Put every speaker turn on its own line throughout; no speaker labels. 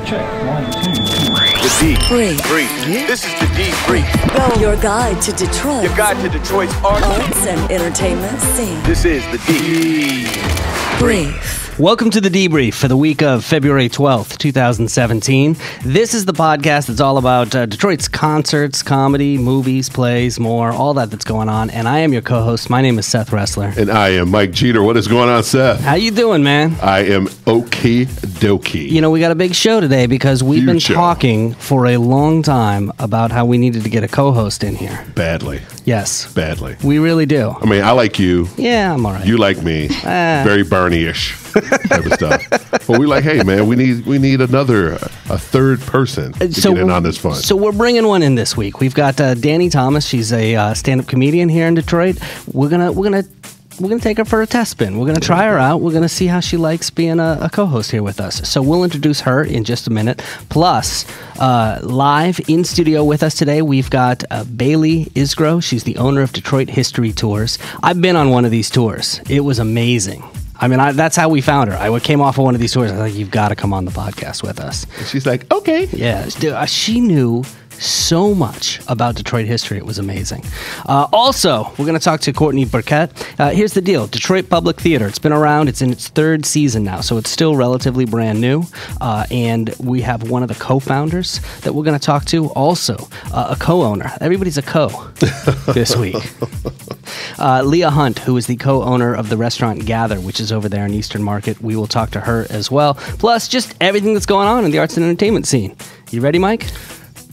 Check. 1, 2, 3.
The Debrief. This is the Debrief.
Your guide to Detroit.
Your guide to Detroit's
arts and entertainment scene.
This is the Debrief.
Welcome to the Debrief for the week of February 12th, 2017. This is the podcast that's all about Detroit's concerts, comedy, movies, plays, more, all that's going on. And I am your co-host. My name is Seth Ressler.
And I am Mike Jeter. What is going on, Seth?
How you doing, man?
I am okie dokie.
You know, we got a big show today because we've been talking for a long time about how we needed to get a co-host in here.
Badly.
Yes.
Badly.
We really do.
I mean, I like you.
Yeah, I'm all right.
You like me. Very Bernie-ish type of stuff. But we're like, hey, man, we need a third person to get in on this fun.
So we're bringing one in this week. We've got Danny Thomas. She's a stand-up comedian here in Detroit. We're gonna take her for a test spin. We're gonna try her out. We're gonna see how she likes being a co-host here with us. So we'll introduce her in just a minute. Plus, live in studio with us today, we've got Lea Isgro. She's the owner of Detroit History Tours. I've been on one of these tours. It was amazing. I mean, that's how we found her. I came off of one of these tours. I was like, you've got to come on the podcast with us.
And she's like, okay.
Yeah, she knew so much about Detroit history. It was amazing. Also, we're going to talk to Courtney Burkett. Here's the deal. Detroit Public Theater. It's been around. It's in its third season now, so it's still relatively brand new. And we have one of the co-founders that we're going to talk to. Also, a co-owner. Everybody's a co this week. Lea Hunt, who is the co-owner of the restaurant Gather, which is over there in Eastern Market. We will talk to her as well. Plus, just everything that's going on in the arts and entertainment scene. You ready, Mike?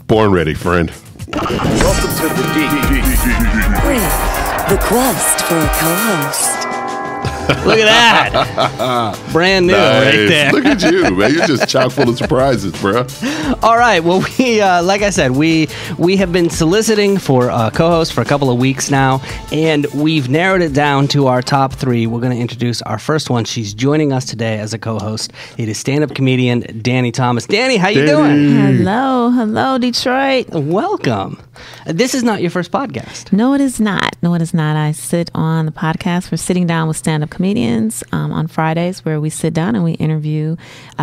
Born ready, friend.
Welcome to the
Debrief. The quest for a co-host.
Look at that. Brand new right there.
Look at you, man. You're just chock full of surprises, bro.
All right. Well, we like I said, we have been soliciting for a co-host for a couple of weeks now, and we've narrowed it down to our top three. We're going to introduce our first one. She's joining us today as a co-host. It is stand-up comedian Danny Thomas. Danny, how you doing?
Hello, Detroit.
Welcome. This is not your first podcast.
No, it is not. I sit on the podcast for Sitting Down with Stand-Up Comedians on Fridays, where we sit down and we interview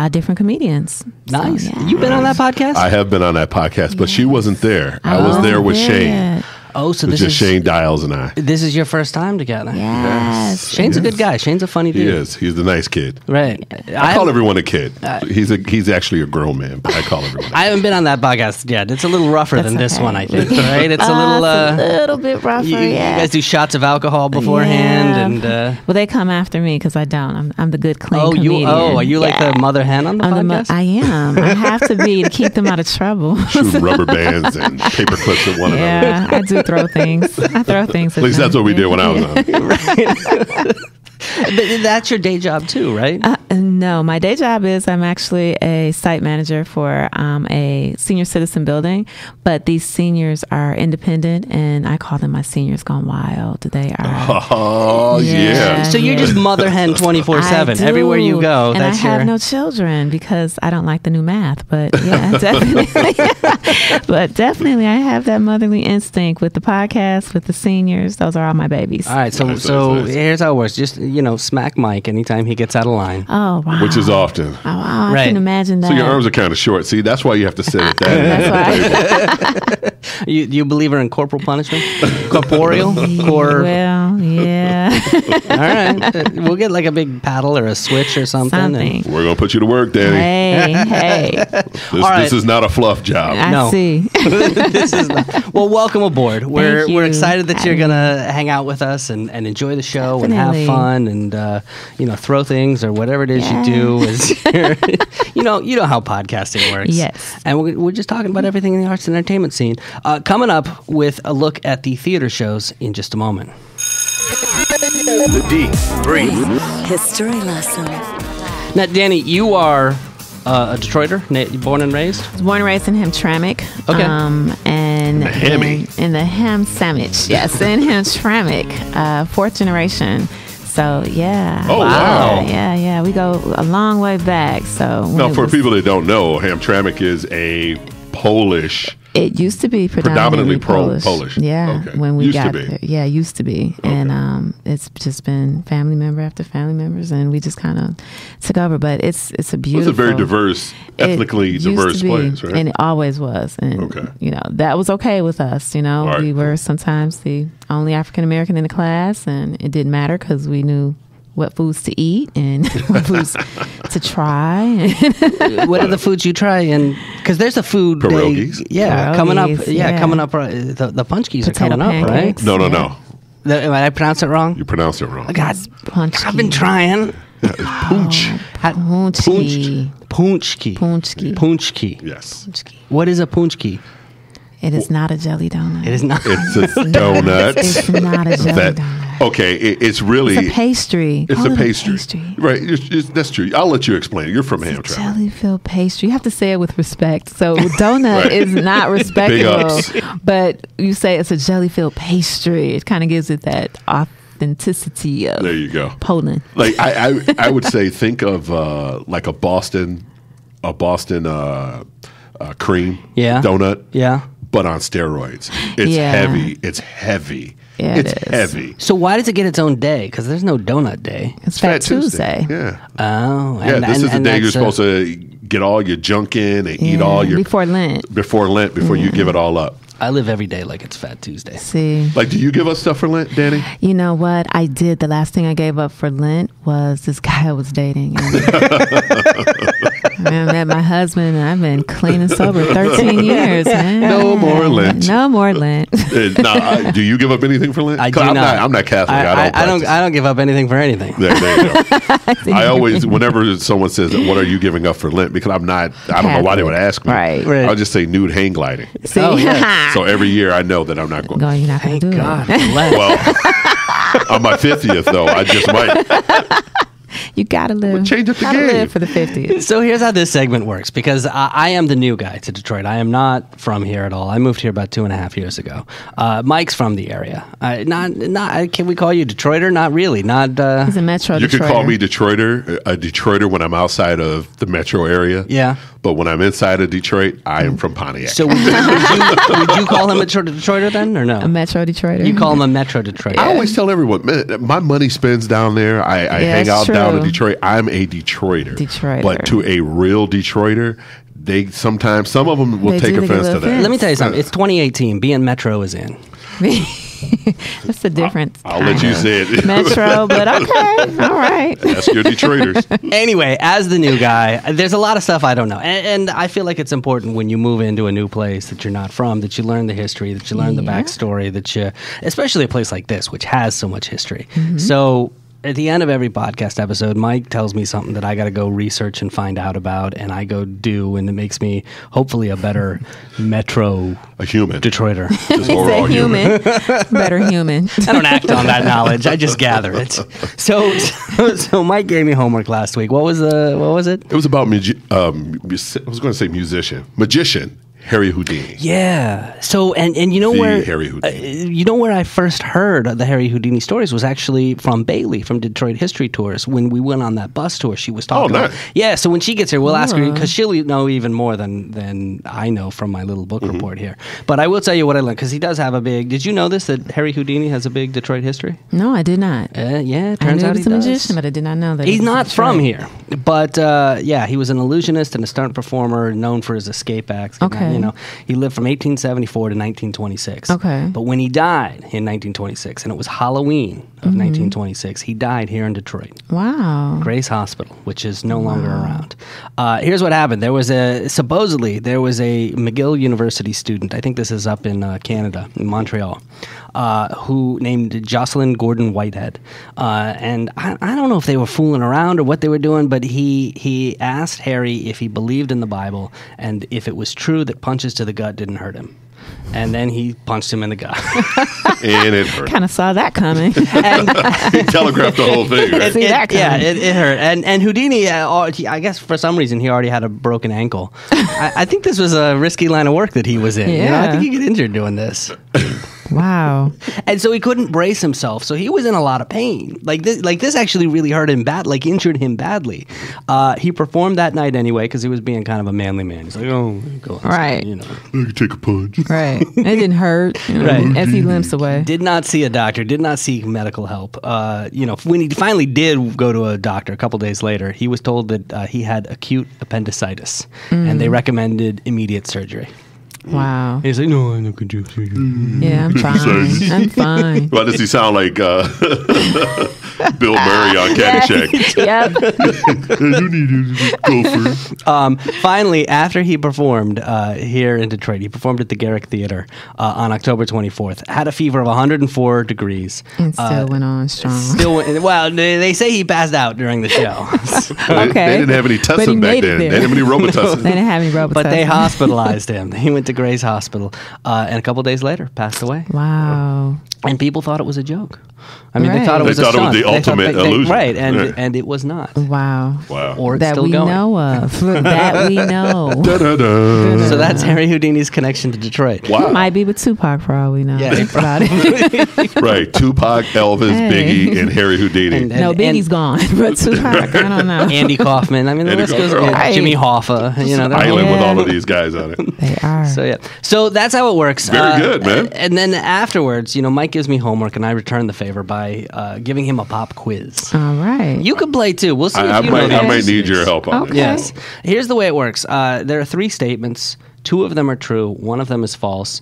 different comedians.
Nice.
So, yeah.
You've been on that podcast?
I have been on that podcast, but she wasn't there. I was there with Shane.
Oh, so
this is Shane Dials and I.
This is your first time together.
Yes.
Shane's a good guy. Shane's a funny dude.
He is. He's a nice kid.
Right.
I call everyone a kid. He's actually a grown man, but I call everyone.
I haven't been on that podcast yet. It's a little rougher than this one, I think. Right? It's a
little bit rougher.
You guys do shots of alcohol beforehand, and
well, they come after me because I don't. I'm the good clean comedian.
Are you like the mother hen on the podcast?
I am. I have to be to keep them out of trouble.
Shoot rubber bands and paper clips at one another.
Yeah, I do throw things. I throw things.
At least that's what we did when I was on.
Right. But that's your day job too, right?
No, my day job is I'm actually a site manager for a senior citizen building, but these seniors are independent, and I call them my seniors gone wild. They are.
Oh, yeah.
So you're just mother hen 24/7 everywhere you go.
And I have no children because I don't like the new math, but yeah, definitely. But definitely, I have that motherly instinct with the podcast, with the seniors. Those are all my babies.
All right, so here's how it works. Just smack Mike anytime he gets out of line.
Oh, wow.
Which is often.
Oh, wow. I can imagine that.
So your arms are kind of short. See, that's why you have to sit at that.
That's why.
You believe in corporal punishment? Corporeal?
Well, yeah.
All right. We'll get like a big paddle or a switch or something.
We're going to put you to work, Danny.
Hey.
This is not a fluff job.
I see.
This is not. Well, welcome aboard. We're excited that you're going to hang out with us and enjoy the show and have fun and throw things or whatever it is you do. You know how podcasting works.
Yes.
And we're just talking about everything in the arts and entertainment scene. Coming up with a look at the theater shows in just a moment.
The Debrief.
History lesson.
Now, Danny, you are a Detroiter, born and raised?
I was born and raised in Hamtramck.
Okay.
In the Hammy.
In the Ham Sandwich. Yes, in Hamtramck. Fourth generation. So, yeah.
Oh, wow.
Yeah. We go a long way back. So
now, for people that don't know, Hamtramck is a Polish
It used to be predominantly Polish. Yeah,
Okay.
when we
Used to
got
be.
there. Yeah, it used to be.
Okay.
And it's just been family member after family members, and we just kind of took over. But it's a beautiful.
It's a very diverse, ethnically
It used
diverse
to be,
place, right?
and it always was. And
Okay.
that was okay with us.
All right,
We were
cool.
sometimes the only African American in the class, and it didn't matter because we knew what foods to eat and what foods to try.
What are the foods you try? And because there's a food
Pierogies.
day, coming up.
Pierogies,
Yeah,
yeah.
coming up. The punchkis are
Potato
coming up,
pancakes.
No.
right? Did I pronounce it wrong?
You pronounce it wrong.
God,
Punchki.
I've been trying.
Pooch.
Punchki.
Punchki.
Punchki.
Punchki.
Yes.
Punchki.
What is a punchki?
It is not a jelly donut.
It is not.
It's a donut.
It's not a jelly
that,
donut.
okay, it's really...
It's a pastry.
It's
Call
a
it
pastry. Right, that's true. I'll let you explain it. You're from Hamtramck.
Jelly-filled pastry. You have to say it with respect. So donut
Right.
is not respectable,
ups.
but you say it's a jelly-filled pastry. It kind of gives it that authenticity of
There you go.
Poland.
Like I would say, think of like a Boston cream
Yeah.
donut,
Yeah.
but on steroids. It's
Yeah.
heavy. It's heavy.
Yeah, it
it's
is.
heavy.
So why does it get its own day? Because there's no donut day.
It's Fat Tuesday.
Yeah.
Oh,
Yeah, this is the day you're
that's
supposed to get all your junk in and eat all your
before Lent.
before you give it all up.
I live every day like it's Fat Tuesday.
See,
Like, do you give us stuff for Lent, Danny?
you know what I did? The last thing I gave up for Lent was this guy I was dating. And I met my husband, and I've been clean and sober 13 years, man.
No more Lent.
No more Lent.
Now, do you give up anything for Lent?
I
'Cause
do
I'm
not.
I'm not Catholic. I don't.
I
practice.
don't give up anything for anything.
There you go. I always, whenever someone says, "What are you giving up for Lent?" Because I'm not. I don't know why they would ask me.
Right.
Right.
I'll just say nude hang gliding.
See,
Oh, yeah.
So every year I know that I'm not going.
going, you're not going
Thank
to do
God.
it.
Lent.
Well, on my 50th though, I just might.
You gotta live.
change up the
gotta
game.
live for the 50th.
So here's how this segment works, because I am the new guy to Detroit. I am not from here at all. I moved here about 2.5 years ago. Mike's from the area. Not. Can we call you Detroiter? Not really. Not.
He's a Metro
You could
Detroiter.
call me a Detroiter when I'm outside of the metro area.
Yeah.
But when I'm inside of Detroit, I am from Pontiac.
So would you call him a Detroiter then, or no?
A Metro Detroiter.
You call him a Metro Detroiter.
I always tell everyone, man, my money spends down there. I hang
that's
out down in
true.
Detroit. I'm a Detroiter.
Detroiter.
But to a real Detroiter, they sometimes, some of them will
They
take
do, they
offense
get
to that.
Let me tell you something. It's 2018. Being Metro is in.
That's the difference.
I'll let you say it.
Metro, but okay. All right.
That's your Detroiters.
Anyway, as the new guy, there's a lot of stuff I don't know. And I feel like it's important when you move into a new place that you're not from, that you learn the history, that you learn the
Yeah.
backstory, that you, especially a place like this, which has so much history.
Mm-hmm.
So at the end of every podcast episode, Mike tells me something that I got to go research and find out about, and I go do, and it makes me hopefully a better Metro
A human.
Detroiter.
Just
He
overall
said human. Better human.
I don't act on that knowledge. I just gather it. So Mike gave me homework last week. What was it?
It was about, I was going to say magician, Harry Houdini.
Yeah. So and you know
The
where
Harry Houdini.
you know where I first heard the Harry Houdini stories was actually from Bailey from Detroit History Tours. When we went on that bus tour, she was talking.
Oh,
about,
nice.
yeah. So when she gets here, we'll ask her because she'll know even more than I know from my little
Mm-hmm.
book report here. But I will tell you what I learned, because he does have a big. Did you know this, that Harry Houdini has a big Detroit history?
No, I did not.
Yeah. It
I
turns
knew
out
he was
he
a
does.
magician, but I did not know that.
He's
he was
not
in
from
Detroit.
here, but yeah, he was an illusionist and a stunt performer known for his escape acts.
Okay.
You know, he lived from 1874 to 1926.
Okay.
But when he died in 1926, and it was Halloween of 1926, he died here in Detroit.
Wow.
Grace Hospital, which is no longer around. Here's what happened. Supposedly there was a McGill University student, I think this is up in Canada, in Montreal, who named Jocelyn Gordon Whitehead. And I don't know if they were fooling around or what they were doing, but he asked Harry if he believed in the Bible and if it was true that punches to the gut didn't hurt him. And then he punched him in the gut.
And it hurt.
Kind of saw that coming.
And
He telegraphed the whole thing, right?
See that
yeah,
coming.
it hurt. And Houdini, I guess for some reason, he already had a broken ankle. I think this was a risky line of work that he was in. You know, I
Yeah.
think he get injured doing this.
Wow.
And so he couldn't brace himself. So he was in a lot of pain. Like this actually really hurt him bad, like injured him badly. He performed that night anyway because he was being kind of a manly man. He's like, oh, go on,
right.
I can take a punch.
Right. It didn't hurt.
Right.
As he limps away.
Did not see a doctor. Did not seek medical help. When he finally did go to a doctor a couple days later, he was told that he had acute appendicitis, and they recommended immediate surgery.
Wow.
He's like, no, I'm not going to do surgery.
Yeah, I'm fine. I'm fine.
Why does he sound like Bill Murray on Caddyshack?
Yep.
You need to go for it.
Finally, after he performed here in Detroit, he performed at the Garrick Theater on October 24th. Had a fever of 104 degrees.
And still went on strong.
Well, they say he passed out during the show.
Okay.
They didn't have any testing back then. They didn't have any Robitussin.
They didn't have any Robitussin.
But they hospitalized him. He went to Gray's Hospital, and a couple days later, passed away.
Wow.
And people thought it was a joke. I mean,
Right.
they thought it was
They thought it was the ultimate illusion.
Right, and it was not.
Wow.
Or it's
That
still
we
going.
know of. That we know.
Da-da-da.
So that's Harry Houdini's connection to Detroit.
Wow.
Might be with Tupac for all we know.
Yeah,
About it.
Right. Tupac, Elvis,
Hey.
Biggie, and Harry Houdini.
And-
No, Biggie's gone. But Tupac, I don't know.
Andy Kaufman. I mean, the
Andy
list goes.
Kaufman.
Right.
Jimmy Hoffa. They're
Island
all-
with all of these guys on it.
They are.
So yeah, so that's how it works.
Very good, man.
And then afterwards, Mike gives me homework, and I return the favor by giving him a pop quiz.
All right.
You could play too. We'll see.
I
if you know
might
this.
need your help on
Okay.
this.
Yes. Here's the way it works. There are 3 statements. 2 of them are true. 1 of them is false.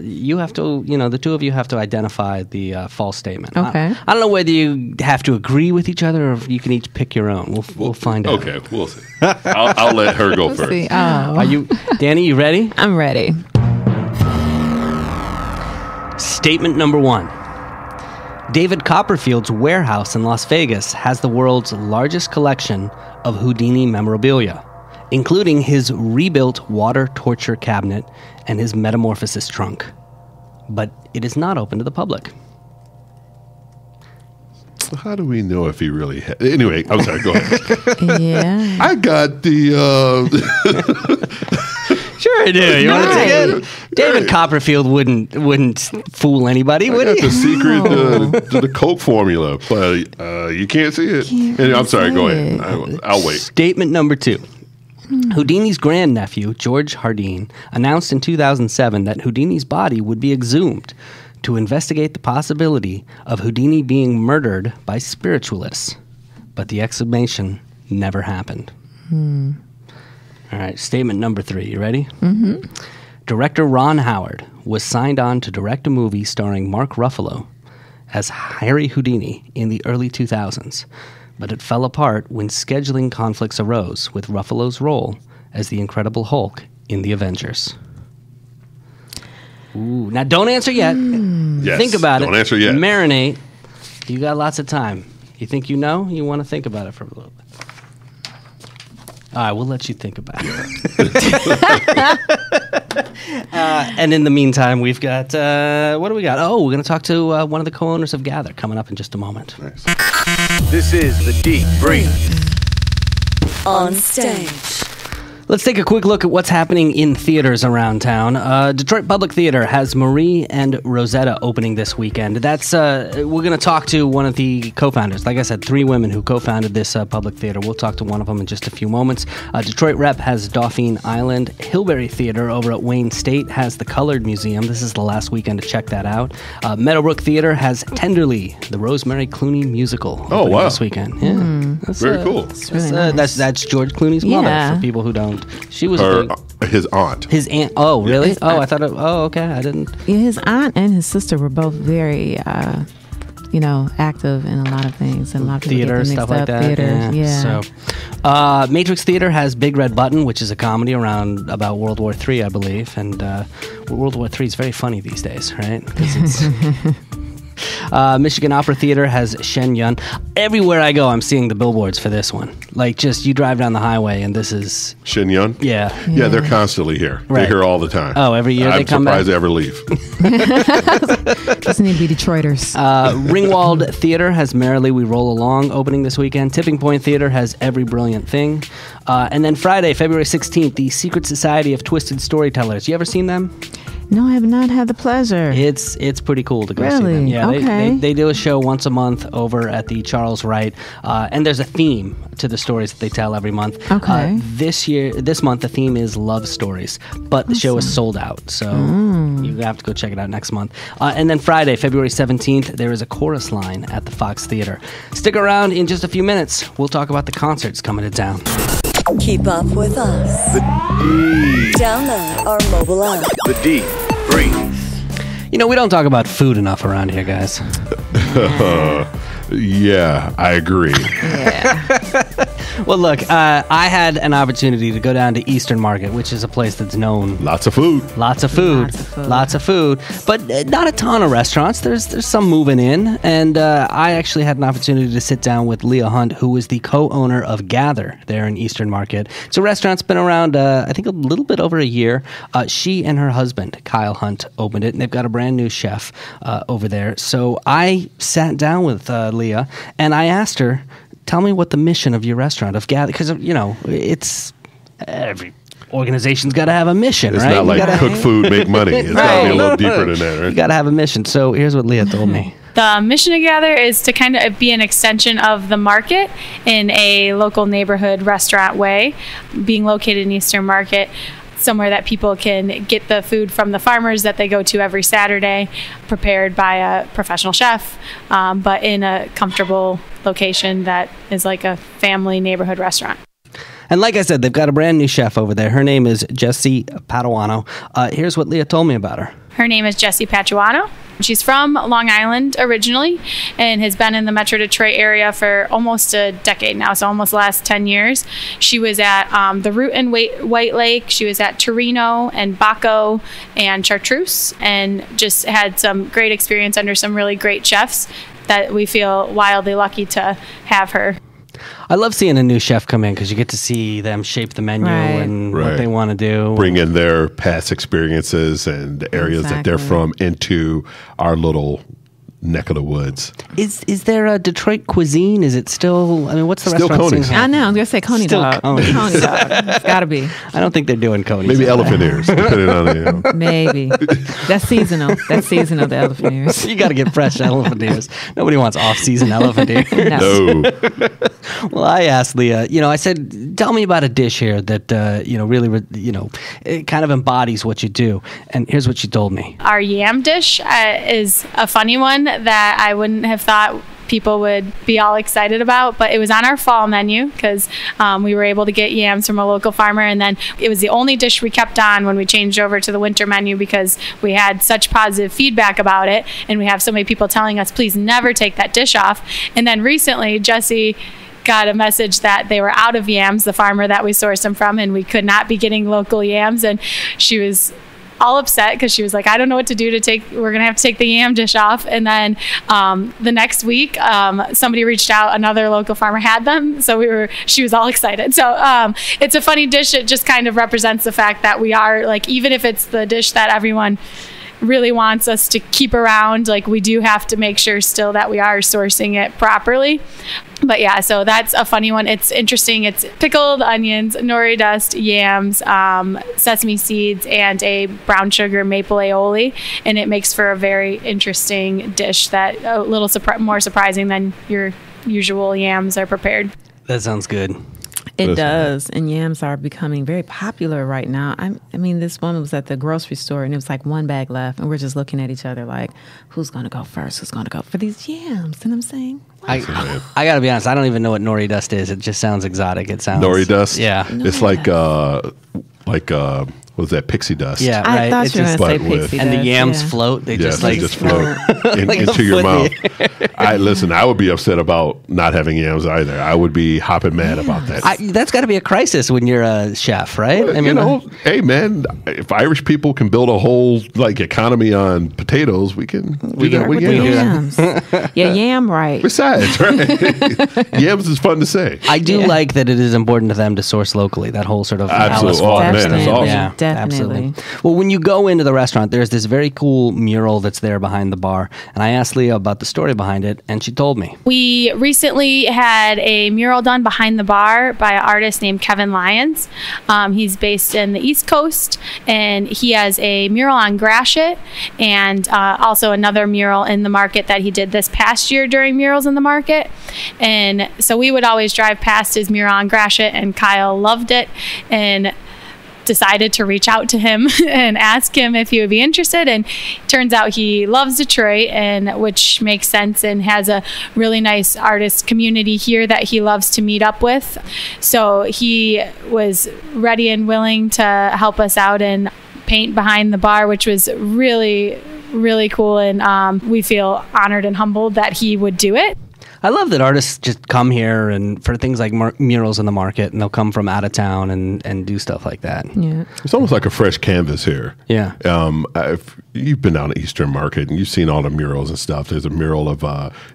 You have to, the 2 of you have to identify the false statement.
Okay.
I don't know whether you have to agree with each other or if you can each pick your own. We'll find out.
Okay, we'll see. I'll let her go first.
See. Oh.
Are you, Danny? You ready?
I'm ready.
Statement number 1. David Copperfield's warehouse in Las Vegas has the world's largest collection of Houdini memorabilia, including his rebuilt water torture cabinet and his metamorphosis trunk. But it is not open to the public.
So how do we know if he really had... Anyway, I'm sorry, go ahead.
Yeah.
I got the...
Sure I do. You want to take
Right.
it? David Copperfield wouldn't fool anybody,
I
would
got
he?
the secret to the Coke formula, but you can't see it. Anyway, I'm sorry, go ahead. I'll wait.
Statement number 2. Houdini's grandnephew, George Hardin, announced in 2007 that Houdini's body would be exhumed to investigate the possibility of Houdini being murdered by spiritualists. But the exhumation never happened. All right, statement number 3. You ready? Mm-hmm. Director Ron Howard was signed on to direct a movie starring Mark Ruffalo as Harry Houdini in the early 2000s, but it fell apart when scheduling conflicts arose with Ruffalo's role as the Incredible Hulk in The Avengers. Ooh, now don't answer yet.
Yes,
Think about it.
Don't answer yet.
Marinate. You got lots of time. You think you know? You want to think about it for a little bit. All right, we'll let you think about it. And in the meantime, we've got, what do we got? Oh, we're going to talk to one of the co-owners of Gather coming up in just a moment.
Nice.
This is the Deep Brief.
On stage.
Let's take a quick look at what's happening in theaters around town. Detroit Public Theater has Marie and Rosetta opening this weekend. That's we're going to talk to one of the co-founders. Like I said, 3 women who co-founded this public theater. We'll talk to one of them in just a few moments. Detroit Rep has Dauphine Island. Hillberry Theater over at Wayne State has the Colored Museum. This is the last weekend to check that out. Meadowbrook Theater has Tenderly, the Rosemary Clooney musical.
Oh,
opening
wow.
This weekend. Yeah. That's,
Very cool.
That's,
really nice.
that's George Clooney's mother,
Yeah.
for people who don't. She was a
Her,
big...
his aunt.
His aunt. Oh, really?
His
Oh, I
aunt.
thought it... Oh, okay. I didn't...
Yeah, his aunt and his sister were both very, active in a lot of things. And a lot of people get
Theater,
them
stuff
mixed
like
up.
that.
Theater, yeah.
So, Matrix Theater has Big Red Button, which is a comedy about World War III, I believe. And World War III is very funny these days, right? 'Cause it's... Michigan Opera Theater has Shen Yun. Everywhere I go, I'm seeing the billboards for this one. Like, just you drive down the highway, and this is...
Shin Yun?
Yeah.
Yeah, they're constantly here.
Right.
They're here all the time.
Oh, every year they come back?
I'm surprised they ever leave.
Doesn't need to be Detroiters.
Ringwald Theater has Merrily We Roll Along opening this weekend. Tipping Point Theater has Every Brilliant Thing. And then Friday, February 16th, the Secret Society of Twisted Storytellers. You ever seen them?
No, I have not had the pleasure.
It's pretty cool to go see
Really?
them. Yeah,
Okay.
they do a show once a month over at the Charles Wright, and there's a theme to the stories that they tell every month.
Okay.
This month, the theme is love stories, but the show is sold out, so you have to go check it out next month. And then Friday, February 17th, there is a chorus line at the Fox Theater. Stick around. In just a few minutes, we'll talk about the concerts coming to town.
Keep up with us.
The D.
Download our mobile app.
The D. Breathe.
You know, we don't talk about food enough around here, guys.
Yeah, I agree.
Well, look, I had an opportunity to go down to Eastern Market, which is a place that's known.
Lots of food.
Lots of food, but not a ton of restaurants. There's some moving in, and I actually had an opportunity to sit down with Lea Hunt, who is the co-owner of Gather there in Eastern Market. It's a restaurant that's been around, I think, a little bit over a year. She and her husband, Kyle Hunt, opened it, and they've got a brand new chef over there. So I sat down with Lea, and I asked her, tell me what the mission of your restaurant, of Gather, because, you know, it's every organization's got to have a mission,
It's
right?
not like cook food, make money. It's got to be a little deeper than that,
You
right?
got to have a mission. So here's what Lea told me.
The mission of Gather is to kind of be an extension of the market in a local neighborhood restaurant way, being located in Eastern Market, somewhere that people can get the food from the farmers that they go to every Saturday, prepared by a professional chef, but in a comfortable location that is like a family neighborhood restaurant.
And like I said, they've got a brand new chef over there. Her name is Jessie Paduano. Here's what Lea told me about her.
Her name is Jessie Paduano. She's from Long Island originally and has been in the Metro Detroit area for almost a decade now, so almost the last 10 years. She was at the Root in White Lake. She was at Torino and Baco and Chartreuse, and just had some great experience under some really great chefs that we feel wildly lucky to have her.
I love seeing a new chef come in because you get to see them shape the menu and what they want to do.
Bring in their past experiences and the areas that they're from into our little neck of the woods.
Is there a Detroit cuisine? Is it still, I mean, what's the
Still
restaurant
Coney's.
scene?
I know. I'm going to say Coney
Still
dog.
Coney's.
Coney dog. It's got to be.
I don't think they're doing Coney's.
Maybe elephant ears, depending on the,
Maybe. That's seasonal. That's seasonal, the elephant ears.
You got to get fresh elephant ears. Nobody wants off-season elephant ears.
No.
No.
Well, I asked Lea, I said, tell me about a dish here that, really, it kind of embodies what you do. And here's what she told me.
Our yam dish is a funny one that I wouldn't have thought people would be all excited about, but it was on our fall menu because we were able to get yams from a local farmer, and then it was the only dish we kept on when we changed over to the winter menu because we had such positive feedback about it, and we have so many people telling us, please never take that dish off. And then recently, Jessie got a message that they were out of yams, the farmer that we sourced them from, and we could not be getting local yams, and she was all upset because she was like, I don't know what to do we're gonna have to take the yam dish off. And then the next week somebody reached out, another local farmer had them, so she was all excited. So it's a funny dish. It just kind of represents the fact that we are, like, even if it's the dish that everyone really wants us to keep around, like, we do have to make sure still that we are sourcing it properly. But yeah, so that's a funny one. It's interesting. It's pickled onions, nori dust, yams, sesame seeds, and a brown sugar maple aioli, and it makes for a very interesting dish that a little more surprising than your usual yams are prepared.
That sounds good.
It does, and yams are becoming very popular right now. I mean, this woman was at the grocery store, and it was like one bag left, and we're just looking at each other like, who's going to go first? Who's going to go for these yams? And I'm saying,
I got to be honest, I don't even know what nori dust is. It just sounds exotic. It sounds...
Nori dust?
Yeah.
It's like what was that, pixie dust?
Yeah,
I
right.
thought
It's
you were
just
going to say
but with-
pixie
and the
dust,
yams
yeah.
float. They
Yes,
just
they
like
just float
Like a
into your
foot
mouth. I would be upset about not having yams either. I would be hopping mad about that.
That's got to be a crisis when you're a chef, right?
Hey man, if Irish people can build a whole economy on potatoes, we can do that with yams.
Yeah, yam right.
Besides, right? Yams is fun to say.
I do like that it is important to them to source locally. That whole sort of
Absolutely.
Alice
Oh, man,
Waters
that's
thing.
awesome.
Yeah.
Definitely.
Absolutely. Well, when you go into the restaurant, there's this very cool mural that's there behind the bar. And I asked Lea about the story behind it, and she told me.
We recently had a mural done behind the bar by an artist named Kevin Lyons. He's based in the East Coast, and he has a mural on Gratiot and also another mural in the market that he did this past year during Murals in the Market. And so we would always drive past his mural on Gratiot, and Kyle loved it and decided to reach out to him and ask him if he would be interested. And turns out he loves Detroit, and which makes sense, and has a really nice artist community here that he loves to meet up with. So he was ready and willing to help us out and paint behind the bar, which was really, really cool. And we feel honored and humbled that he would do it.
I love that artists just come here and for things like murals in the market, and they'll come from out of town and do stuff like that.
Yeah.
It's almost like a fresh canvas here.
Yeah.
If you've been down to Eastern Market and you've seen all the murals and stuff. There's a mural of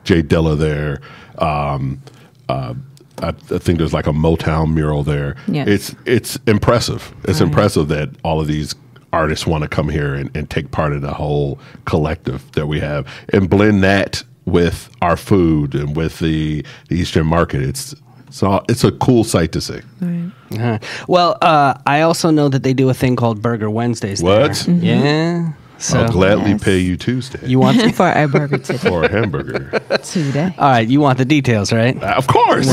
Jay Dilla there. I think there's like a Motown mural there.
Yes.
It's impressive. It's impressive that all of these artists want to come here and take part in the whole collective that we have and blend that with our food and with the Eastern Market. It's a cool sight to see.
Right.
Uh-huh. Well, I also know that they do a thing called Burger Wednesdays.
What?
There. Yeah. So
I'll gladly pay you Tuesday.
you want to,
For a burger today.
for a hamburger.
Today.
all right, you want the details, right?
Of course.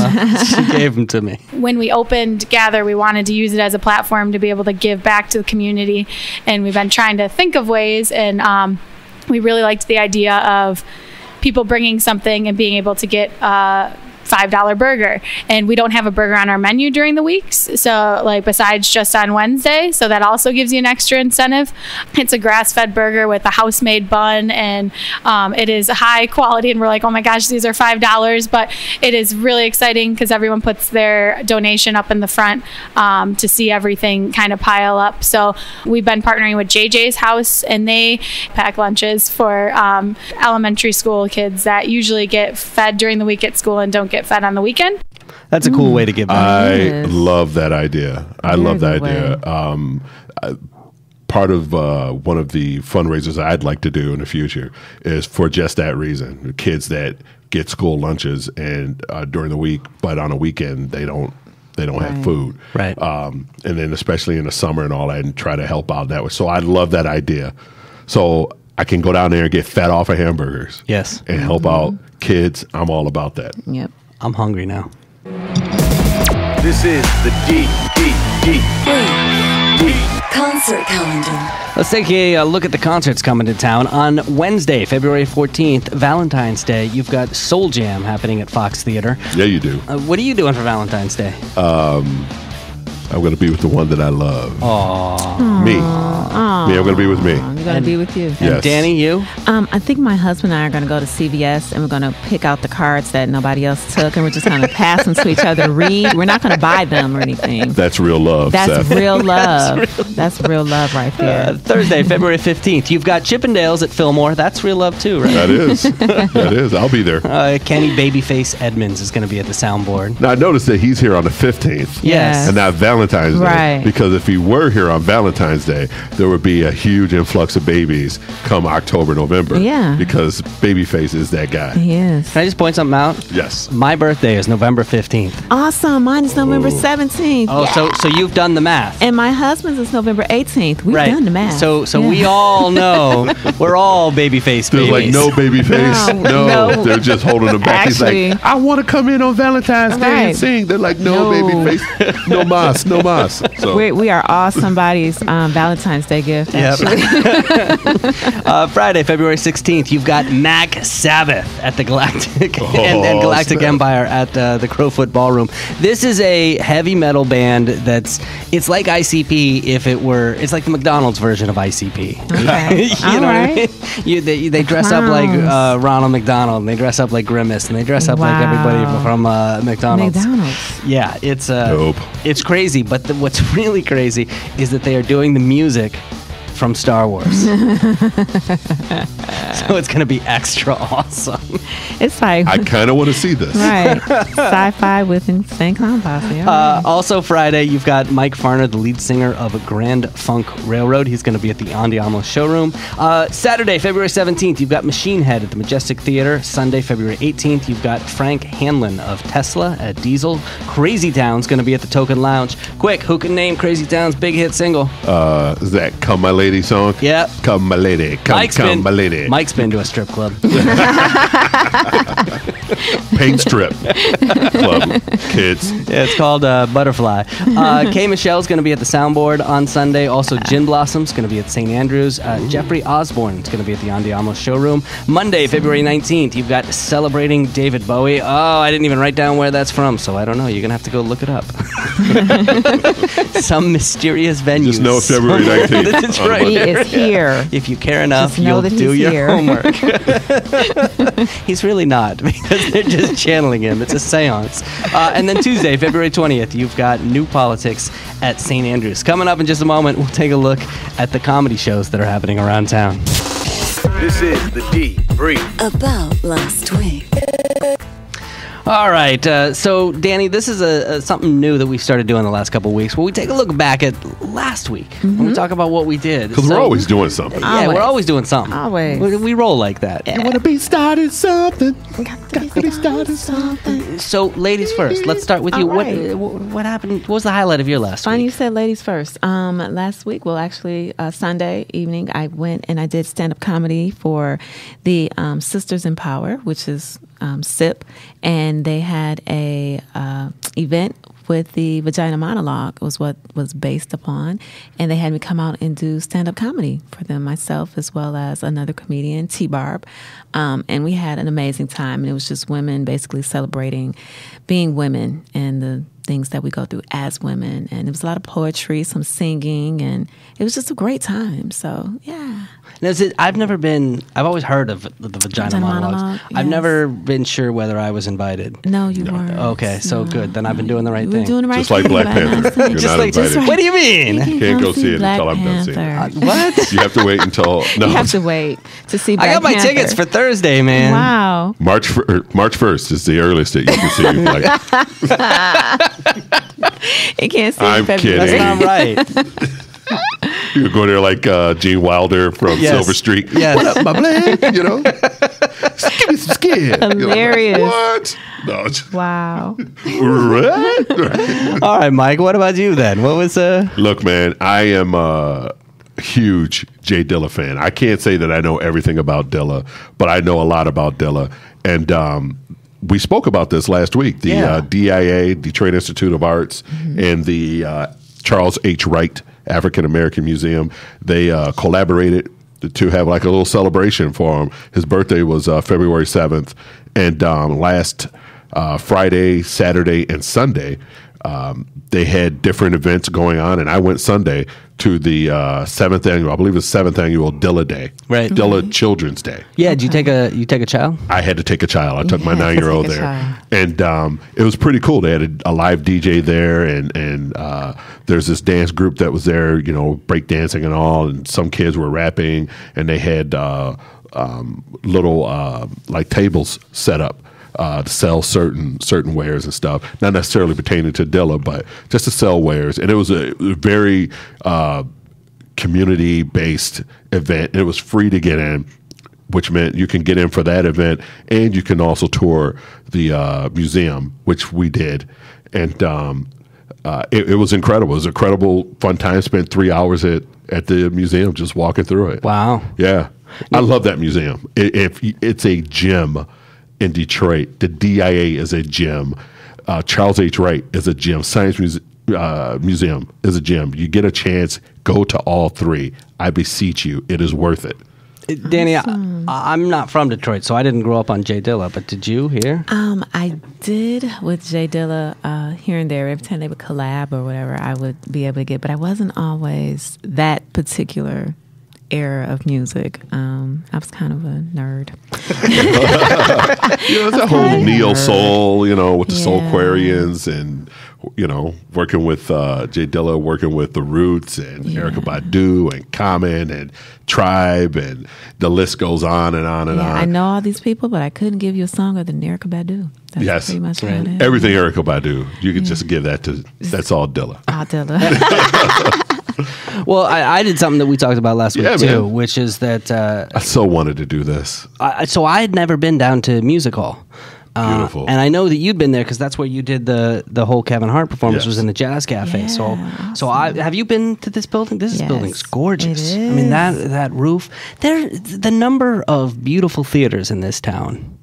She gave them to me.
When we opened Gather, we wanted to use it as a platform to be able to give back to the community. And we've been trying to think of ways. And we really liked the idea of people bringing something and being able to get $5 burger. And we don't have a burger on our menu during the weeks, so like besides just on Wednesday, so that also gives you an extra incentive. It's a grass-fed burger with a house-made bun, and it is high quality, and we're like, oh my gosh, these are $5, but it is really exciting because everyone puts their donation up in the front to see everything kind of pile up. So we've been partnering with JJ's House, and they pack lunches for elementary school kids that usually get fed during the week at school and don't get fed on the weekend.
That's a cool way to give back.
I love that idea. I love that idea. Part of one of the fundraisers I'd like to do in the future is for just that reason. The kids that get school lunches and during the week, but on a weekend they don't have food.
Right.
And then especially in the summer and all that, and try to help out that way. So I love that idea. So I can go down there and get fat off of hamburgers.
Yes.
And help out kids. I'm all about that.
Yep.
I'm hungry now.
This is the D.
Concert calendar.
Let's take a look at the concerts coming to town. On Wednesday, February 14th, Valentine's Day, you've got Soul Jam happening at Fox Theater.
Yeah, you do.
What are you doing for Valentine's Day?
I'm going to be with the one that I love.
Aww.
Me. Me, I'm going to be with me.
I'm going to be with you.
Yes.
Danny, you?
I think my husband and I are going to go to CVS, and we're going to pick out the cards that nobody else took, and we're just going to pass them to each other, read. We're not going to buy them or anything.
That's real love,
That's
Seth.
real love. That's real love right there.
Thursday, February 15th, you've got Chippendales at Fillmore. That's real love too, right?
That is. That is. I'll be there.
Kenny Babyface Edmonds is going to be at the soundboard.
Now, I noticed that he's here on the 15th.
Yes.
And not Valentine's Day.
Right.
Because if he were here on Valentine's Day, there would be a huge influx of babies come October, November.
Yeah.
Because Babyface is that guy.
Yes.
Can I just point something out?
Yes.
My birthday is November 15th.
Awesome. Mine is November 17th.
Oh, so you've done the math.
And my husband's is November 18th. We've done the math.
So
Yeah.
we all know we're all Babyface
There's
babies.
like no Babyface.
No.
They're just holding him back.
Actually-
He's like, I want to come in on Valentine's Day and
Right.
sing. They're like, no,
No.
Babyface. No mas. No mas. So
We are all somebody's Valentine's Day gift.
Yep.
Actually.
Friday, February 16th, you've got Mac Sabbath at the Galactic and Galactic
snap.
Empire at the Crowfoot Ballroom. This is a heavy metal band it's like ICP if it were, it's like the McDonald's version of ICP.
Okay.
You
All
know
right.
what I mean? They dress up like Ronald McDonald, and they dress up like Grimace, and they dress up like everybody from McDonald's.
McDonald's.
Yeah, it's
Dope.
It's crazy, but what's really crazy is that they are doing the music from Star Wars. So it's going to be extra awesome.
It's like
I kind of want to see this.
right, sci-fi with Insane Clown Posse. All right.
Also Friday, you've got Mike Farner, the lead singer of Grand Funk Railroad. He's going to be at the Andiamo showroom. Saturday, February 17th, you've got Machine Head at the Majestic Theater. Sunday, February 18th, you've got Frank Hanlon of Tesla at Diesel. Crazy Town's going to be at the Token Lounge. Quick, who can name Crazy Town's big hit single?
Is that Come My Lady song?
Yep.
Come My Lady. Come My Lady.
Mike's been to a strip club.
Paint strip club, kids.
Yeah, it's called Butterfly. K. Michelle's going to be at the Soundboard on Sunday. Also, Gin Blossom's going to be at St. Andrews. Jeffrey Osborne's going to be at the Andiamo showroom. Monday, February 19th, you've got Celebrating David Bowie. Oh, I didn't even write down where that's from, so I don't know. You're going to have to go look it up. Some mysterious venue.
Just know February 19th.
That's right.
He is here.
If you care enough,
Just know
you'll
that
do
he's
your
here.
homework. He's really not, because they're just channeling him. It's a seance. And then Tuesday, February 20th, you've got New Politics at St. Andrews. Coming up in just a moment, we'll take a look at the comedy shows that are happening around town.
This is the Debrief.
About last week.
All right, so Danny, this is something new that we started doing the last couple of weeks, where we take a look back at last week and we talk about what we did.
Because we're always doing something.
Yeah, we're always doing something.
Always.
We roll like that.
You want to be starting something. Got to be starting something.
So, ladies first. Let's start with you.
All right.
What happened? What was the highlight of your last
Funny you
week?
said ladies first. Last week, well, actually, Sunday evening, I went and I did stand-up comedy for the Sisters in Power, which is SIP, and they had a event with the Vagina Monologue was what was based upon, and they had me come out and do stand-up comedy for them, myself as well as another comedian, T-Barb, and we had an amazing time, and it was just women basically celebrating being women and the things that we go through as women, and it was a lot of poetry, some singing, and it was just a great time. So yeah.
Now, I've always heard of the Vagina Monologues. I've
yes.
never been sure whether I was invited.
No, you weren't.
Okay, so good. Then I've been doing the right
You
thing.
were doing the right
Just like
thing.
Black
but I'm
Panther.
not saying-
You're
Just
not
like,
invited.
what do you mean?
You
Can't go
come
see it
Black
until I'm done seeing it.
Panther.
What?
You have to wait until
You have to wait to see Black
I got my
Panther.
tickets for Thursday, man.
Wow.
March 1st is the earliest that you can see.
It can't see
I'm
February.
kidding.
That's not right.
You go there like Gene Wilder from
Yes.
Silver Street.
Yes.
What up, my blade? You know, give me some skin.
Hilarious.
You're like, what? No.
Wow.
What?
All right, Mike. What about you then? What was
Look, man, I am a huge Jay Dilla fan. I can't say that I know everything about Dilla, but I know a lot about Dilla. And we spoke about this last week. The DIA, Detroit Institute of Arts, and the Charles H. Wright African American Museum, they collaborated to have like a little celebration for him. His birthday was February 7th. And last Friday, Saturday, and Sunday, they had different events going on, and I went Sunday to the 7th annual, I believe it's 7th annual Dilla Day,
Right.
Dilla Children's Day.
Yeah, did you take a child?
I had to take a child. I took my
You had to
9-year-old
take a
there,
child.
and it was pretty cool. They had a live DJ there, and there's this dance group that was there, you know, break dancing and all, and some kids were rapping, and they had little like tables set up to sell certain wares and stuff, not necessarily pertaining to Dilla, but just to sell wares. And it was a very community-based event. It was free to get in, which meant you can get in for that event, and you can also tour the museum, which we did. And it was incredible. It was an incredible, fun time. Spent 3 hours at the museum just walking through it.
Wow.
Yeah. I love that museum. It's a gem in Detroit. The DIA is a gem. Charles H. Wright is a gem. Science Museum is a gem. You get a chance, go to all three. I beseech you. It is worth it.
Danny, I'm not from Detroit, so I didn't grow up on Jay Dilla, but did you here?
I did with Jay Dilla here and there. Every time they would collab or whatever, I would be able to get, but I wasn't always that particular era of music. I was kind of a nerd.
It's a whole neo soul, with the Soulquarians and, working with Jay Dilla, working with The Roots and Erykah Badu and Common and Tribe, and the list goes on and on and on.
I know all these people, but I couldn't give you a song other than Erykah Badu. That's pretty much right.
Everything Erykah Badu, you could just give that to, that's all Dilla.
All Dilla.
Well, I did something that we talked about last week too, which is that
I so wanted to do this.
So I had never been down to music hall.
Beautiful.
And I know that you'd been there because that's where you did the whole Kevin Hart performance was in the Jazz Cafe.
Yeah,
so
awesome.
have you been to this building? This building's gorgeous.
It is.
I mean that roof. The number of beautiful theaters in this town,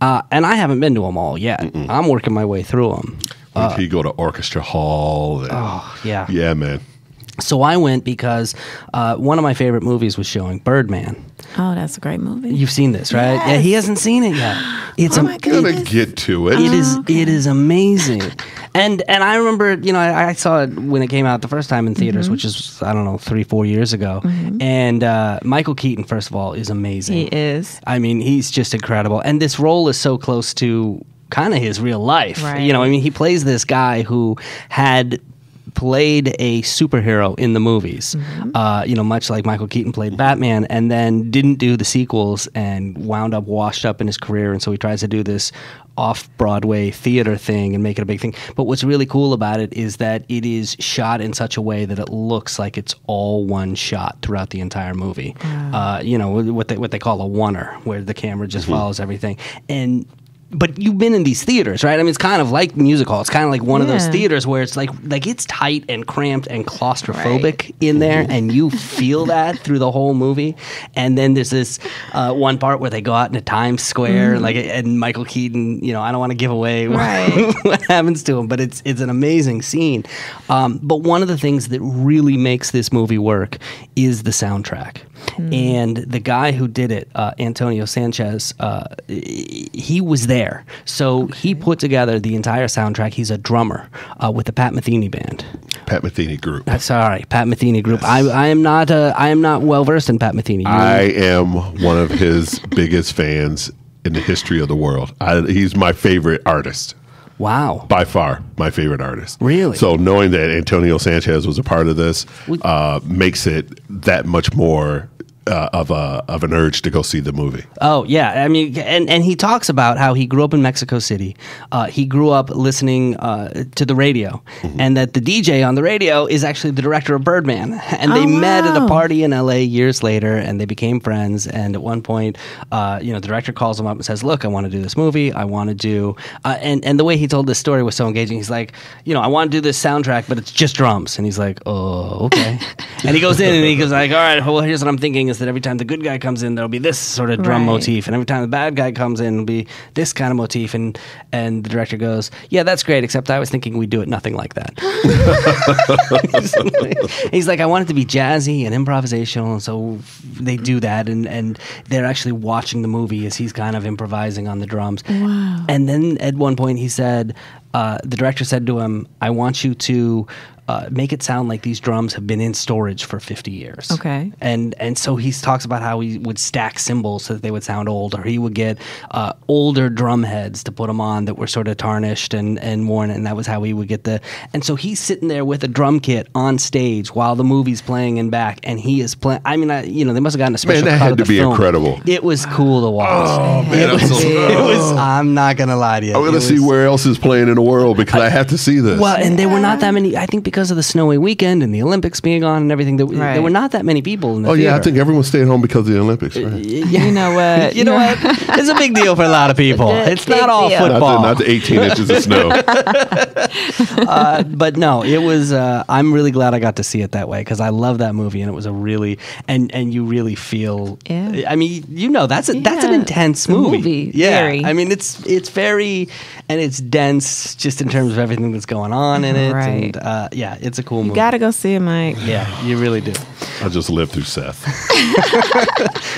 and I haven't been to them all yet. I'm working my way through them.
You go to Orchestra Hall. And, yeah, man.
So I went because one of my favorite movies was showing, Birdman.
Oh, that's a great movie.
You've seen this, right?
Yes.
Yeah, he hasn't seen it yet. It's
my goodness.
Gonna get to it.
It is amazing. And I remember, I saw it when it came out the first time in theaters, which is, I don't know, 3-4 years ago. And Michael Keaton, first of all, is amazing.
He is.
I mean, he's just incredible. And this role is so close to kind of his real life.
Right.
He plays this guy who had played a superhero in the movies, much like Michael Keaton played Batman, and then didn't do the sequels and wound up washed up in his career. And so he tries to do this off-Broadway theater thing and make it a big thing. But what's really cool about it is that it is shot in such a way that it looks like it's all one shot throughout the entire movie. What they call a oneer, where the camera just follows everything. But you've been in these theaters, right? I mean, it's kind of like music hall. It's kind of like one of those theaters where it's like it's tight and cramped and claustrophobic in there, and you feel that through the whole movie. And then there's this one part where they go out into Times Square, and Michael Keaton. I don't want to give away what happens to him, but it's an amazing scene. But one of the things that really makes this movie work is the soundtrack. And the guy who did it, Antonio Sanchez, he was there. So he put together the entire soundtrack. He's a drummer with the Pat Metheny Band.
Pat Metheny Group.
Sorry, Pat Metheny Group. Yes. I am not well versed in Pat Metheny.
I am one of his biggest fans in the history of the world. He's my favorite artist.
Wow.
By far, my favorite artist.
Really?
So knowing that Antonio Sanchez was a part of this makes it that much more of an urge to go see the movie.
Oh, yeah. I mean, and he talks about how he grew up in Mexico City. He grew up listening to the radio, and that the DJ on the radio is actually the director of Birdman. And they met at a party in L.A. years later, and they became friends. And at one point, the director calls him up and says, "Look, I want to do this movie. I want to do..." And the way he told this story was so engaging. He's like, I want to do this soundtrack, but it's just drums. And he's like, "Oh, okay." And he goes in and he goes like, "All right, well, here's what I'm thinking is that every time the good guy comes in, there'll be this sort of drum motif, and every time the bad guy comes in, it'll be this kind of motif." And the director goes, "Yeah, that's great, except I was thinking we'd do it nothing like that." He's like, "I want it to be jazzy and improvisational," and so they do that, and they're actually watching the movie as he's kind of improvising on the drums.
Wow.
And then at one point he said, the director said to him, "I want you to make it sound like these drums have been in storage for 50 years.
Okay.
And so he talks about how he would stack cymbals so that they would sound old, or he would get older drum heads to put them on that were sort of tarnished and worn, and that was how he would get and so he's sitting there with a drum kit on stage while the movie's playing in back, and he is playing. I mean, they must have gotten a special
that
cut
had
of
to
the
be
film.
incredible.
It was cool to watch.
Oh, man,
I'm not going to lie to you.
I'm going to see where else is playing in the world because I have to see this.
Well, and there were not that many, I think because of the snowy weekend and the Olympics being on and everything, there were not that many people in the theater.
Yeah, I think everyone stayed home because of the Olympics, right?
You know what?
You know what? It's a big deal for a lot of people. It's not all football.
Not the 18 inches of snow.
But no, it was, I'm really glad I got to see it that way because I love that movie, and it was a really, and you really feel, I mean, that's an intense movie. Yeah.
Very.
I mean, it's very, and it's dense just in terms of everything that's going on in it.
Right.
And it's a cool movie.
You gotta go see it, Mike.
Yeah, you really do.
I just lived through Seth.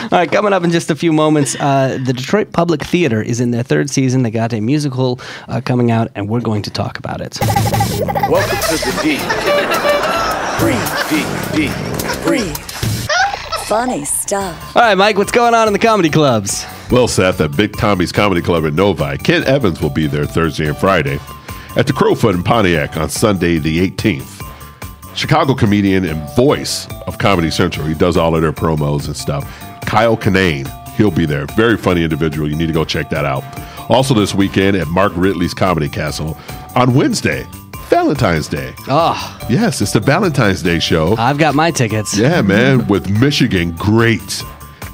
All right, coming up in just a few moments, the Detroit Public Theater is in their third season. They got a musical coming out, and we're going to talk about it.
Welcome to the D. Breathe, D, breathe.
Funny stuff.
All right, Mike, what's going on in the comedy clubs?
Well, Seth, at Big Tommy's Comedy Club in Novi, Ken Evans will be there Thursday and Friday. At the Crowfoot in Pontiac on Sunday the 18th. Chicago comedian and voice of Comedy Central. He does all of their promos and stuff. Kyle Kinane, he'll be there. Very funny individual. You need to go check that out. Also this weekend at Mark Ridley's Comedy Castle on Wednesday, Valentine's Day.
Oh,
Yes, it's the Valentine's Day show.
I've got my tickets.
Yeah, man, with Michigan greats.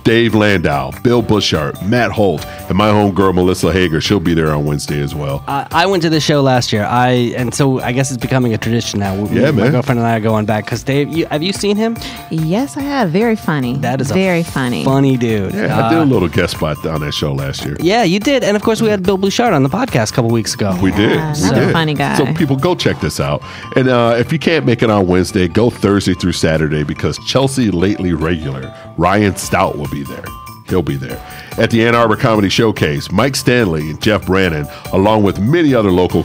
Dave Landau, Bill Bushart, Matt Holt, and my homegirl Melissa Hager. She'll be there on Wednesday as well.
I went to the show last year. And so I guess it's becoming a tradition now.
Yeah,
my
man.
girlfriend and I are going back because Dave, have you seen him?
Yes, I have. Very funny.
That is
very
a
funny.
funny dude.
Yeah, I did a little guest spot on that show last year.
Yeah, you did. And of course, we had Bill Bouchard on the podcast a couple weeks ago.
We did.
Another
We did.
funny guy.
So people, go check this out. And if you can't make it on Wednesday, go Thursday through Saturday because Chelsea Lately regular Ryan Stout will be there. He'll be there. At the Ann Arbor Comedy Showcase, Mike Stanley and Jeff Brannon, along with many other local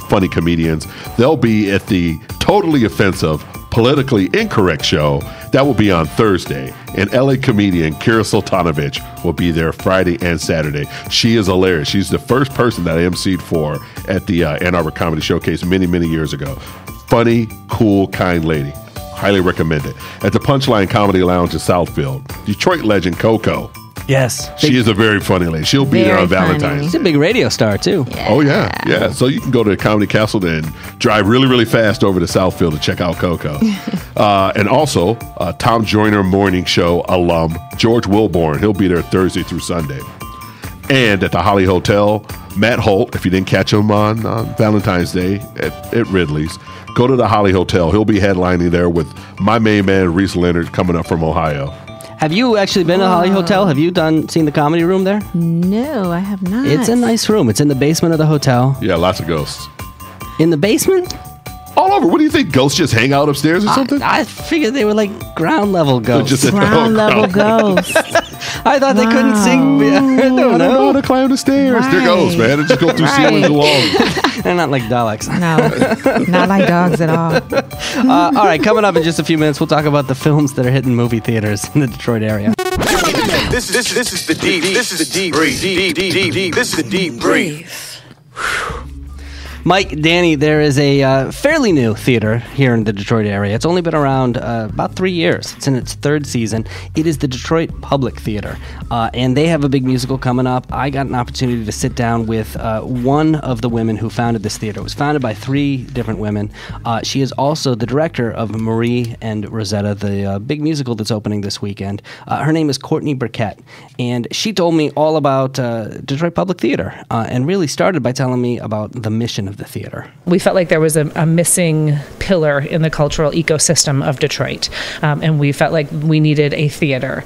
funny comedians, they'll be at the Totally Offensive, Politically Incorrect show. That will be on Thursday. And LA comedian Kira Sultanovich will be there Friday and Saturday. She is hilarious. She's the first person that I emceed for at the Ann Arbor Comedy Showcase many, many years ago. Funny, cool, kind lady. Highly recommend it. At the Punchline Comedy Lounge in Southfield, Detroit legend Coco.
Yes.
She is a very funny lady. She'll be there on
Very funny.
Valentine's
He's
Day.
a big radio star, too.
Oh, yeah. So you can go to the Comedy Castle and drive really, really fast over to Southfield to check out Coco. And also, Tom Joyner Morning Show alum, George Wilborn. He'll be there Thursday through Sunday. And at the Holly Hotel, Matt Holt, if you didn't catch him on Valentine's Day at Ridley's, go to the Holly Hotel. He'll be headlining there with my main man, Reese Leonard, coming up from Ohio.
Have you actually been to Holly Hotel? Have you seen the comedy room there?
No, I have not.
It's a nice room. It's in the basement of the hotel.
Yeah, lots of ghosts.
In the basement?
All over. What do you think? Ghosts just hang out upstairs or something?
I figured they were like ground level ghosts.
Just-
Ground level ghost.
I thought they couldn't sing. I don't
I don't know how
know.
to climb the stairs. They're
Right.
ghosts, man. They just go through ceilings and walls.
They're not like Daleks.
No, not like dogs at all.
All right, coming up in just a few minutes, we'll talk about the films that are hitting movie theaters in the Detroit area.
This is the deep. This is the deep brief. This is the deep brief.
Mike, Danny, there is a fairly new theater here in the Detroit area. It's only been around about 3 years. It's in its third season. It is the Detroit Public Theater, and they have a big musical coming up. I got an opportunity to sit down with one of the women who founded this theater. It was founded by 3 different women. She is also the director of Marie and Rosetta, the big musical that's opening this weekend. Her name is Courtney Burkett, and she told me all about Detroit Public Theater, and really started by telling me about the mission of the theater.
We felt like there was a missing pillar in the cultural ecosystem of Detroit, and we felt like we needed a theater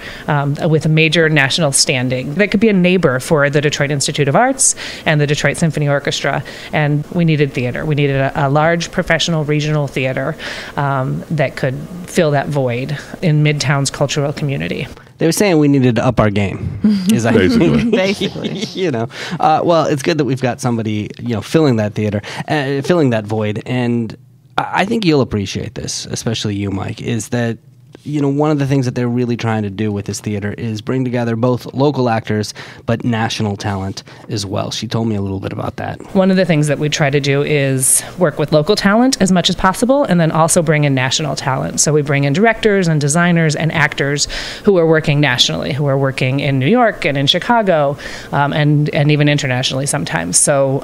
with a major national standing that could be a neighbor for the Detroit Institute of Arts and the Detroit Symphony Orchestra, and we needed theater. We needed a large professional regional theater that could fill that void in Midtown's cultural community.
They were saying we needed to up our game. Is that
Basically.
Basically.
Well, it's good that we've got somebody, filling that theater, filling that void. And I think you'll appreciate this, especially you, Mike, is that, one of the things that they're really trying to do with this theater is bring together both local actors, but national talent as well. She told me a little bit about that.
One of the things that we try to do is work with local talent as much as possible, and then also bring in national talent. So we bring in directors and designers and actors who are working nationally, who are working in New York and in Chicago, and even internationally sometimes. So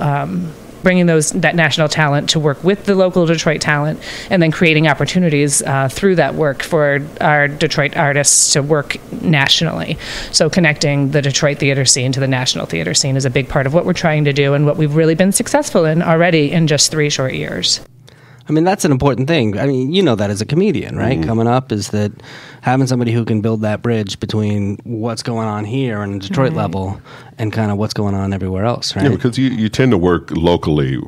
bringing that national talent to work with the local Detroit talent, and then creating opportunities through that work for our Detroit artists to work nationally. So connecting the Detroit theater scene to the national theater scene is a big part of what we're trying to do and what we've really been successful in already in just 3 short years.
I mean, that's an important thing. I mean, you know that as a comedian, right? Coming up is that having somebody who can build that bridge between what's going on here on the Detroit level and kind of what's going on everywhere else, right?
Yeah, because you tend to work locally.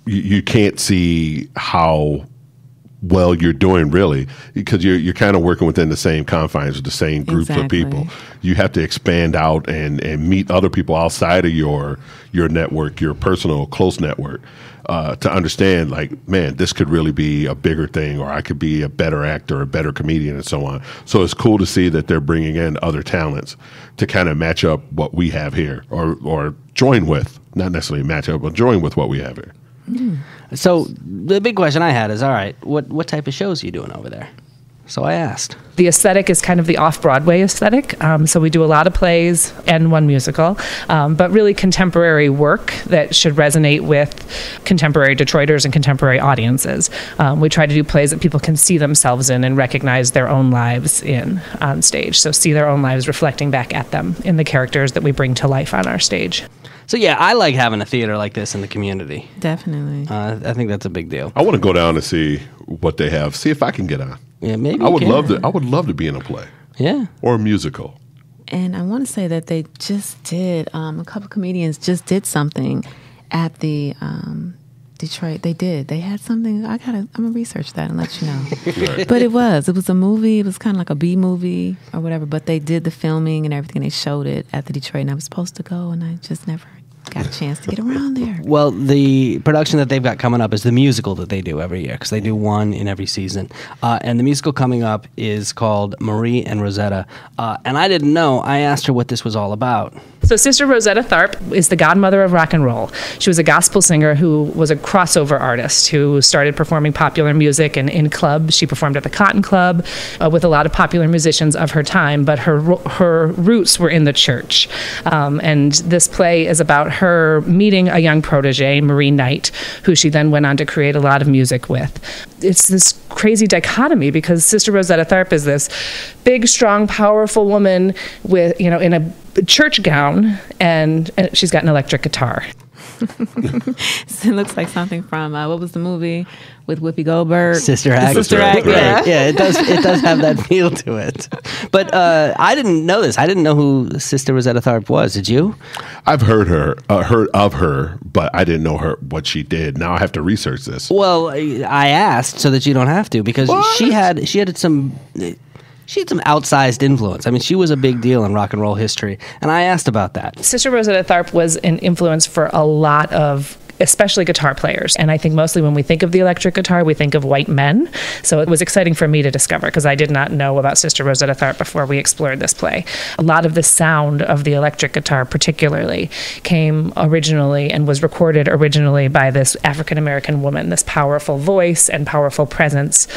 You can't see how well you're doing, really, because you're kind of working within the same confines with the same groups of people. You have to expand out and meet other people outside of your network, your personal close network, to understand, like, man, this could really be a bigger thing, or I could be a better actor, a better comedian, and so on. So it's cool to see that they're bringing in other talents to kind of match up what we have here, or join with, not necessarily match up, but join with what we have here.
So the big question I had is, all right, what type of shows are you doing over there? So I asked.
The aesthetic is kind of the off-Broadway aesthetic. So we do a lot of plays and one musical, but really contemporary work that should resonate with contemporary Detroiters and contemporary audiences. We try to do plays that people can see themselves in and recognize their own lives in on stage. So see their own lives reflecting back at them in the characters that we bring to life on our stage.
So yeah, I like having a theater like this in the community.
Definitely.
I think that's a big deal.
I want to go down and see what they have. See if I can get on.
Yeah, maybe
I would love to. I would love to be in a play.
Yeah.
Or a musical.
And I want to say that they just did, a couple comedians just did something at the Detroit. They did. They had something. I'm going to research that and let you know.
Right.
But it was a movie. It was kind of like a B movie or whatever. But they did the filming and everything. They showed it at the Detroit. And I was supposed to go, and I just never got a chance to get around there.
Well, the production that they've got coming up is the musical that they do every year, because they do one in every season. And the musical coming up is called Marie and Rosetta. And I didn't know. I asked her what this was all about.
So Sister Rosetta Tharpe is the godmother of rock and roll. She was a gospel singer who was a crossover artist who started performing popular music in clubs. She performed at the Cotton Club with a lot of popular musicians of her time, but her roots were in the church. And this play is about her meeting a young protege, Marie Knight, who she then went on to create a lot of music with. It's this crazy dichotomy, because Sister Rosetta Tharpe is this big, strong, powerful woman with, in a church gown, and she's got an electric guitar.
It looks like something from what was the movie with Whoopi Goldberg?
Sister Act.
Sister Act, right.
Yeah, it does have that feel to it. But I didn't know this. I didn't know who Sister Rosetta Tharpe was. Did you?
I've heard of her, but I didn't know what she did. Now I have to research this.
Well, I asked so that you don't have to, because she had some outsized influence. I mean, she was a big deal in rock and roll history, and I asked about that.
Sister Rosetta Tharpe was an influence for a lot of especially guitar players. And I think mostly when we think of the electric guitar, we think of white men. So it was exciting for me to discover, because I did not know about Sister Rosetta Tharpe before we explored this play. A lot of the sound of the electric guitar particularly came originally and was recorded originally by this African-American woman, this powerful voice and powerful presence,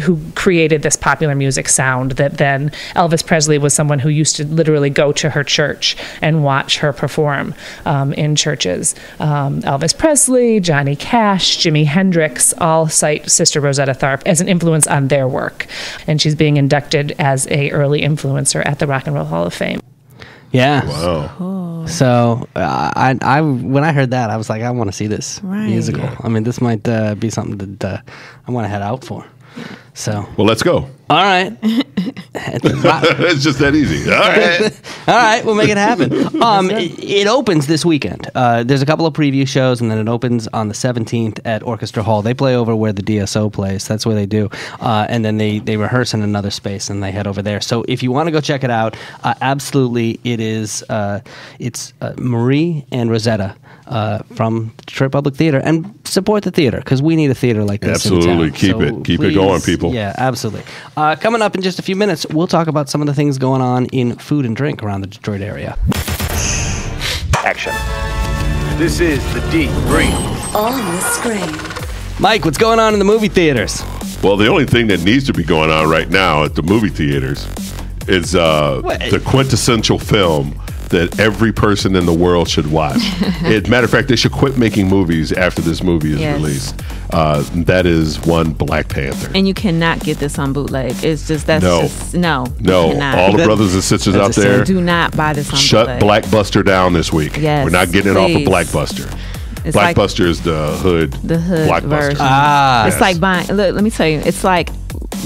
who created this popular music sound that then Elvis Presley was someone who used to literally go to her church and watch her perform in churches. Elvis Presley, Johnny Cash, Jimi Hendrix all cite Sister Rosetta Tharpe as an influence on their work. And she's being inducted as a early influencer at the Rock and Roll Hall of Fame.
Yeah.
Wow.
Cool.
So I when I heard that, I was like, I want to see this musical.
Yeah.
I mean, this might be something that I want to head out for. So.
Well, let's go.
All right.
It's just that easy. All right.
All right, we'll make it happen. It opens this weekend. There's a couple of preview shows, and then it opens on the 17th at Orchestra Hall. They play over where the DSO plays. That's where they do. And then they rehearse in another space, and they head over there. So if you want to go check it out, absolutely, it is. It's Marie and Rosetta from the Detroit Public Theater, and support the theater, because we need a theater like this.
Absolutely,
in town.
keep it going, people.
Yeah, absolutely. Coming up in just a few minutes, we'll talk about some of the things going on in food and drink around the Detroit area.
Action. This is the Deep Brief.
On the screen.
Mike, what's going on in the movie theaters?
Well, the only thing that needs to be going on right now at the movie theaters is the quintessential film that every person in the world should watch. Matter of fact, they should quit making movies after this movie is released. That is one, Black Panther.
And you cannot get this on bootleg. It's just no.
All the brothers and sisters out there,
do not buy this on
shut
bootleg.
Blackbuster down this week.
Yes,
we're not getting it off of
please.
Blackbuster.
It's
Blackbuster is the hood
Blockbuster.
version.
It's like buying. Look, let me tell you. It's like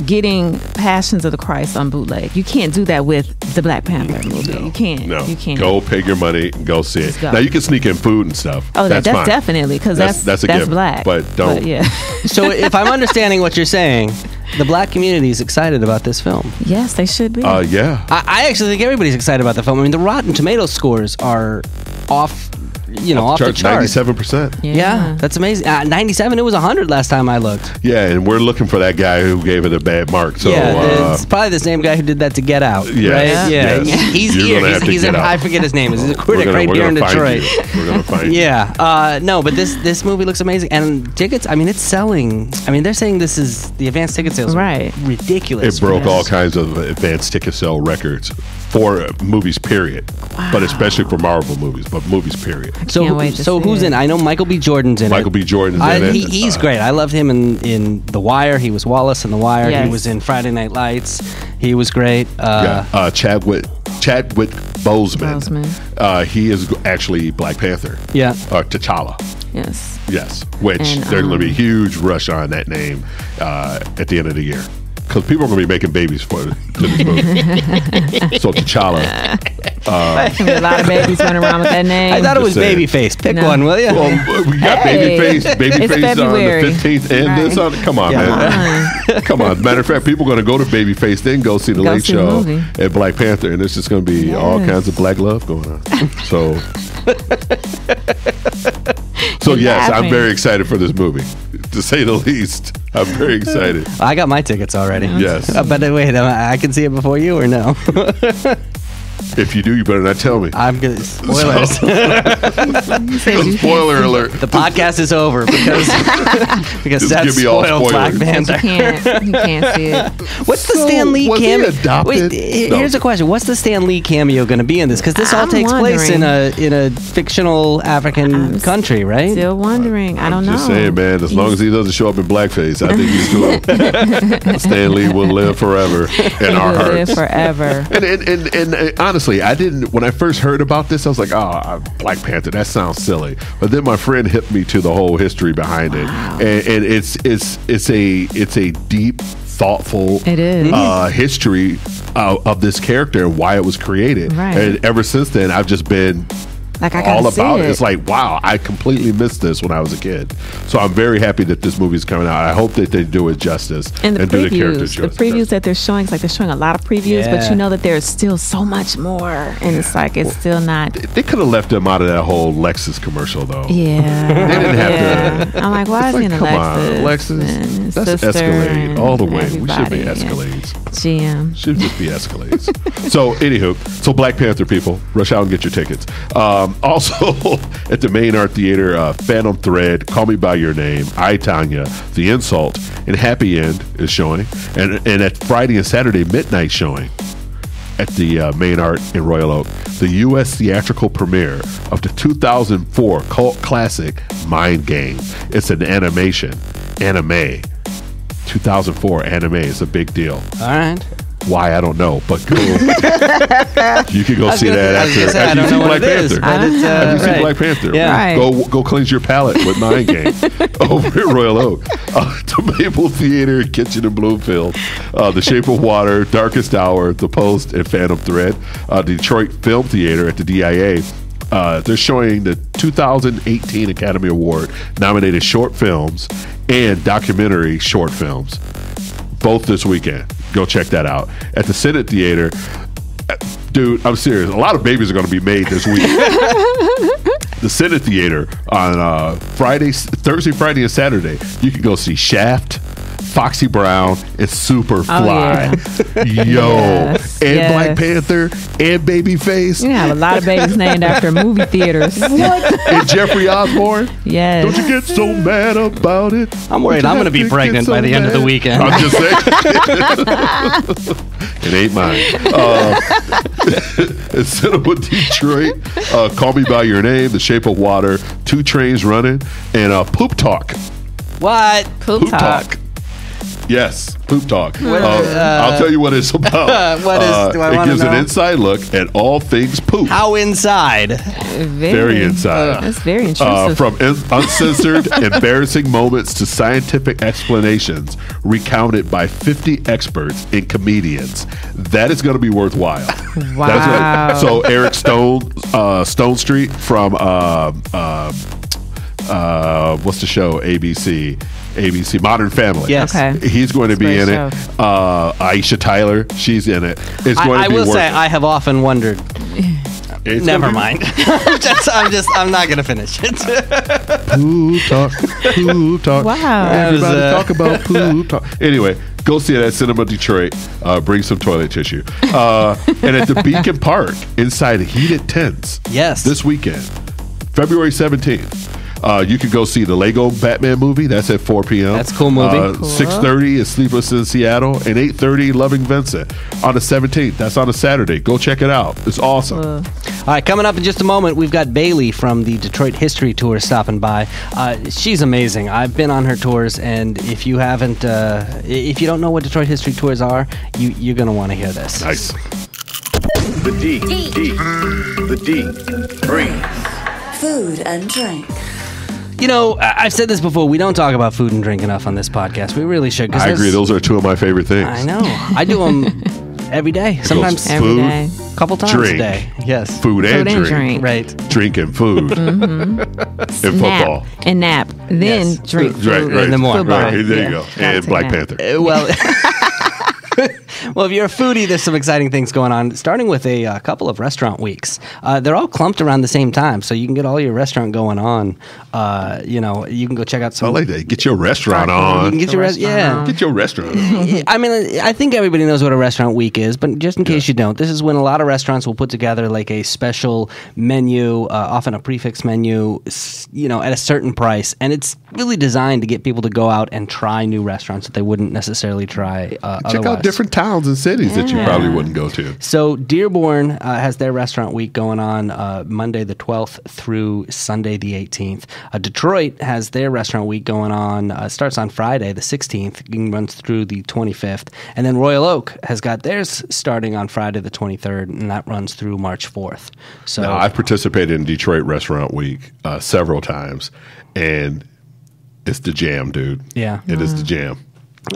getting Passions of the Christ on bootleg. You can't do that with the Black Panther movie. You can't.
No,
You can't.
go pay your money and go see it.
Just go.
Now you can sneak in food and stuff.
Oh, that's
fine.
definitely, because that's
a given.
Black.
But don't.
yeah.
So if I'm understanding what you're saying, the Black community is excited about this film.
Yes, they should be.
Yeah.
I actually think everybody's excited about the film. I mean, the Rotten Tomato scores are off the charts.
97%.
Yeah, that's amazing. 97. It was 100 last time I looked.
Yeah, and we're looking for that guy who gave it a bad mark. So
it's probably the same guy who did that to Get Out.
Yes,
right? Yeah,
yes.
he's
You're
here.
gonna have to
He's
get
in.
out.
I forget his name. He's a critic right here in Detroit.
We're gonna find you.
Yeah, no, but this movie looks amazing, and tickets. I mean, it's selling. I mean, they're saying this is the advanced ticket sales.
Right.
Are ridiculous.
It broke all kinds of advanced ticket sale records for movies, period. But especially for Marvel movies, but movies, period.
Can't wait to see
who's
it.
in? I know Michael B. Jordan's in
Michael
it.
B. Jordan's in it.
He's great. I loved him in The Wire. He was Wallace in The Wire.
Yes.
He was in Friday Night Lights. He was great.
Chadwick Boseman. He is actually Black Panther.
Yeah.
T'Challa.
Yes.
Yes. Which
And,
there's going to be a huge rush on that name at the end of the year. Because people are going to be making babies for this movie. So T'Challa.
There's gonna be a lot of babies running around with that name.
I thought it was
Just saying.
Babyface. Pick
No.
one, will you?
Well, we got
Hey,
Babyface on
February.
the 15th and this on. Come on, man. Come on. Matter of fact, people are going to go to Babyface, then go see the
Go
Late
see the
Show
movie.
at Black Panther, and it's just going to be all
Yes.
kinds of black love going on. So yes, I'm
laughing.
very excited for this movie, to say the least. I'm very excited.
I got my tickets already.
Yes.
But wait, I can see it before you or no?
If you do, you better not tell me.
I'm gonna spoilers.
Spoiler alert.
The podcast is over because
Just
Seth
give me all
spoiled Black
spoilers.
Panther.
You can't see it.
What's the
So,
Stan Lee
was he
cameo?
adopted? No.
Here's a question: what's the Stan Lee cameo going to be in this? Because this all
I'm
takes place in
wondering.
a fictional African country, right?
Still wondering. I don't know.
Just saying, man, as long as he doesn't show up in blackface, I think he's cool. Stan Lee will live forever in our
He'll live
hearts.
forever.
And honestly, when I first heard about this, I was like, oh, Black Panther, that sounds silly. But then my friend hit me to the whole history behind it. And it's a deep, thoughtful
It is.
history of this character and why it was created.
Right.
And ever since then, I've just been
Like I
all
gotta see
about it.
it.
It's like, wow, I completely missed this when I was a kid. So I'm very happy that this movie's coming out. I hope that they do it justice
And the
do the characters
previews,
justice.
the previews that they're showing, it's like they're showing a lot of previews, but
Yeah.
you know that there's still so much more, and it's like it's still not.
They could have left them out of that whole Lexus commercial, though.
Yeah,
They didn't have
to. I'm like, why is
It's
he in a
like, come on,
Lexus?
Lexus.
And
That's
sister
Escalade
and
all the way. We should be
everybody, and
Escalades.
GM.
Should just be Escalades. So, anywho, Black Panther people, rush out and get your tickets. Also, at the Main Art Theater, Phantom Thread, Call Me By Your Name, I, Tanya, The Insult, and Happy End is showing. And at Friday and Saturday, midnight showing at the Main Art in Royal Oak, the U.S. theatrical premiere of the 2004 cult classic Mind Game. It's an anime. 2004 anime is a big deal.
All right.
Why, I don't know, but go. You can go see that
I was gonna
after
say, I
you
don't
see
know what
Black
it is,
Panther.
but it's,
After you see
right.
Black Panther,
Yeah.
Right.
go cleanse your palate with Mind Game over at Royal Oak. The Maple Theater, Kitchen in Bloomfield, The Shape of Water, Darkest Hour, The Post, and Phantom Thread. Detroit Film Theater at the DIA. They're showing the 2018 Academy Award nominated short films and documentary short films, both this weekend. Go check that out. At the Senate Theater, dude, I'm serious. A lot of babies are going to be made this week. The Senate Theater on Thursday, Friday, and Saturday. You can go see Shaft, Foxy Brown, and Superfly. Yo.
Yes,
and
yes.
Black Panther, and Babyface,
You have a lot of babies named after movie theaters.
and Jeffrey Osborne.
Yes.
Don't you get so mad about it?
I'm worried
Don't you
I'm going to
have
be
get
pregnant
so
by the end of the
mad?
weekend.
I'm just saying. It ain't mine. At Cinema Detroit, Call Me By Your Name, The Shape of Water, Two Trains Running, and Poop Talk.
What?
Poop talk.
Yes, Poop Talk. I'll tell you what it's about.
Do I
it
wanna
gives
know?
an inside look at all things poop.
How inside?
Very inside.
That's very intrusive.
From uncensored, embarrassing moments to scientific explanations recounted by 50 experts and comedians. That is going to be worthwhile.
Wow.
So Eric Stone Street from what's the show? ABC Modern Family.
Yes.
Okay.
He's going to be
Great
in
show.
it. Aisha Tyler, she's in it. It's going
I
to be
will
worth
say
it.
I have often wondered.
It's
Never
gonna be-
mind. I'm not gonna finish it.
Poop talk, poop talk.
Wow.
Everybody
That was,
talk about poop talk. Anyway, go see it at Cinema Detroit. Bring some toilet tissue. And at the Beacon Park, inside heated tents.
Yes.
This weekend, February 17th. You can go see the Lego Batman movie. That's at 4 p.m.
That's a cool movie. Cool.
6:30 is Sleepless in Seattle, and 8:30 Loving Vincent on the 17th. That's on a Saturday. Go check it out. It's awesome.
All right, coming up in just a moment, we've got Bailey from the Detroit History Tour stopping by. She's amazing. I've been on her tours, and if you haven't, if you don't know what Detroit History Tours are, you're going to want to hear this.
Nice.
The deep breathe.
Food and drink.
You know, I've said this before. We don't talk about food and drink enough on this podcast. We really should. 'Cause
I agree. Those are two of my favorite things.
I know. I do them every day. Sometimes
Food,
Every day.
a couple times
drink.
a day. Yes.
Food and drink.
Right.
Drink and food. And football.
Nap. And nap. Then
Yes.
drink.
Right,
food.
right.
In the morning.
Football.
Right, there you
Yeah.
go.
Gotta
And
take
Black
a nap.
Panther.
Well, well, if you're a foodie, there's some exciting things going on, starting with a couple of restaurant weeks. They're all clumped around the same time, so you can get all your restaurant going on. You know, you can go check out
I
some.
like that. Get your restaurant
You
on.
can get your
Restaurant on.
Get your restaurant.
I mean, I think everybody knows what a restaurant week is, but just in case you don't, this is when a lot of restaurants will put together like a special menu, often a prefix menu, you know, at a certain price, and it's really designed to get people to go out and try new restaurants that they wouldn't necessarily try
Check
otherwise.
out different towns and cities that you probably wouldn't go to.
So Dearborn has their restaurant week going on Monday the 12th through Sunday the 18th. Detroit has their restaurant week going on, starts on Friday the 16th and runs through the 25th. And then Royal Oak has got theirs starting on Friday the 23rd, and that runs through March 4th. So
Now, I've participated in Detroit Restaurant Week several times, and it's the jam, dude.
Yeah.
It is the jam.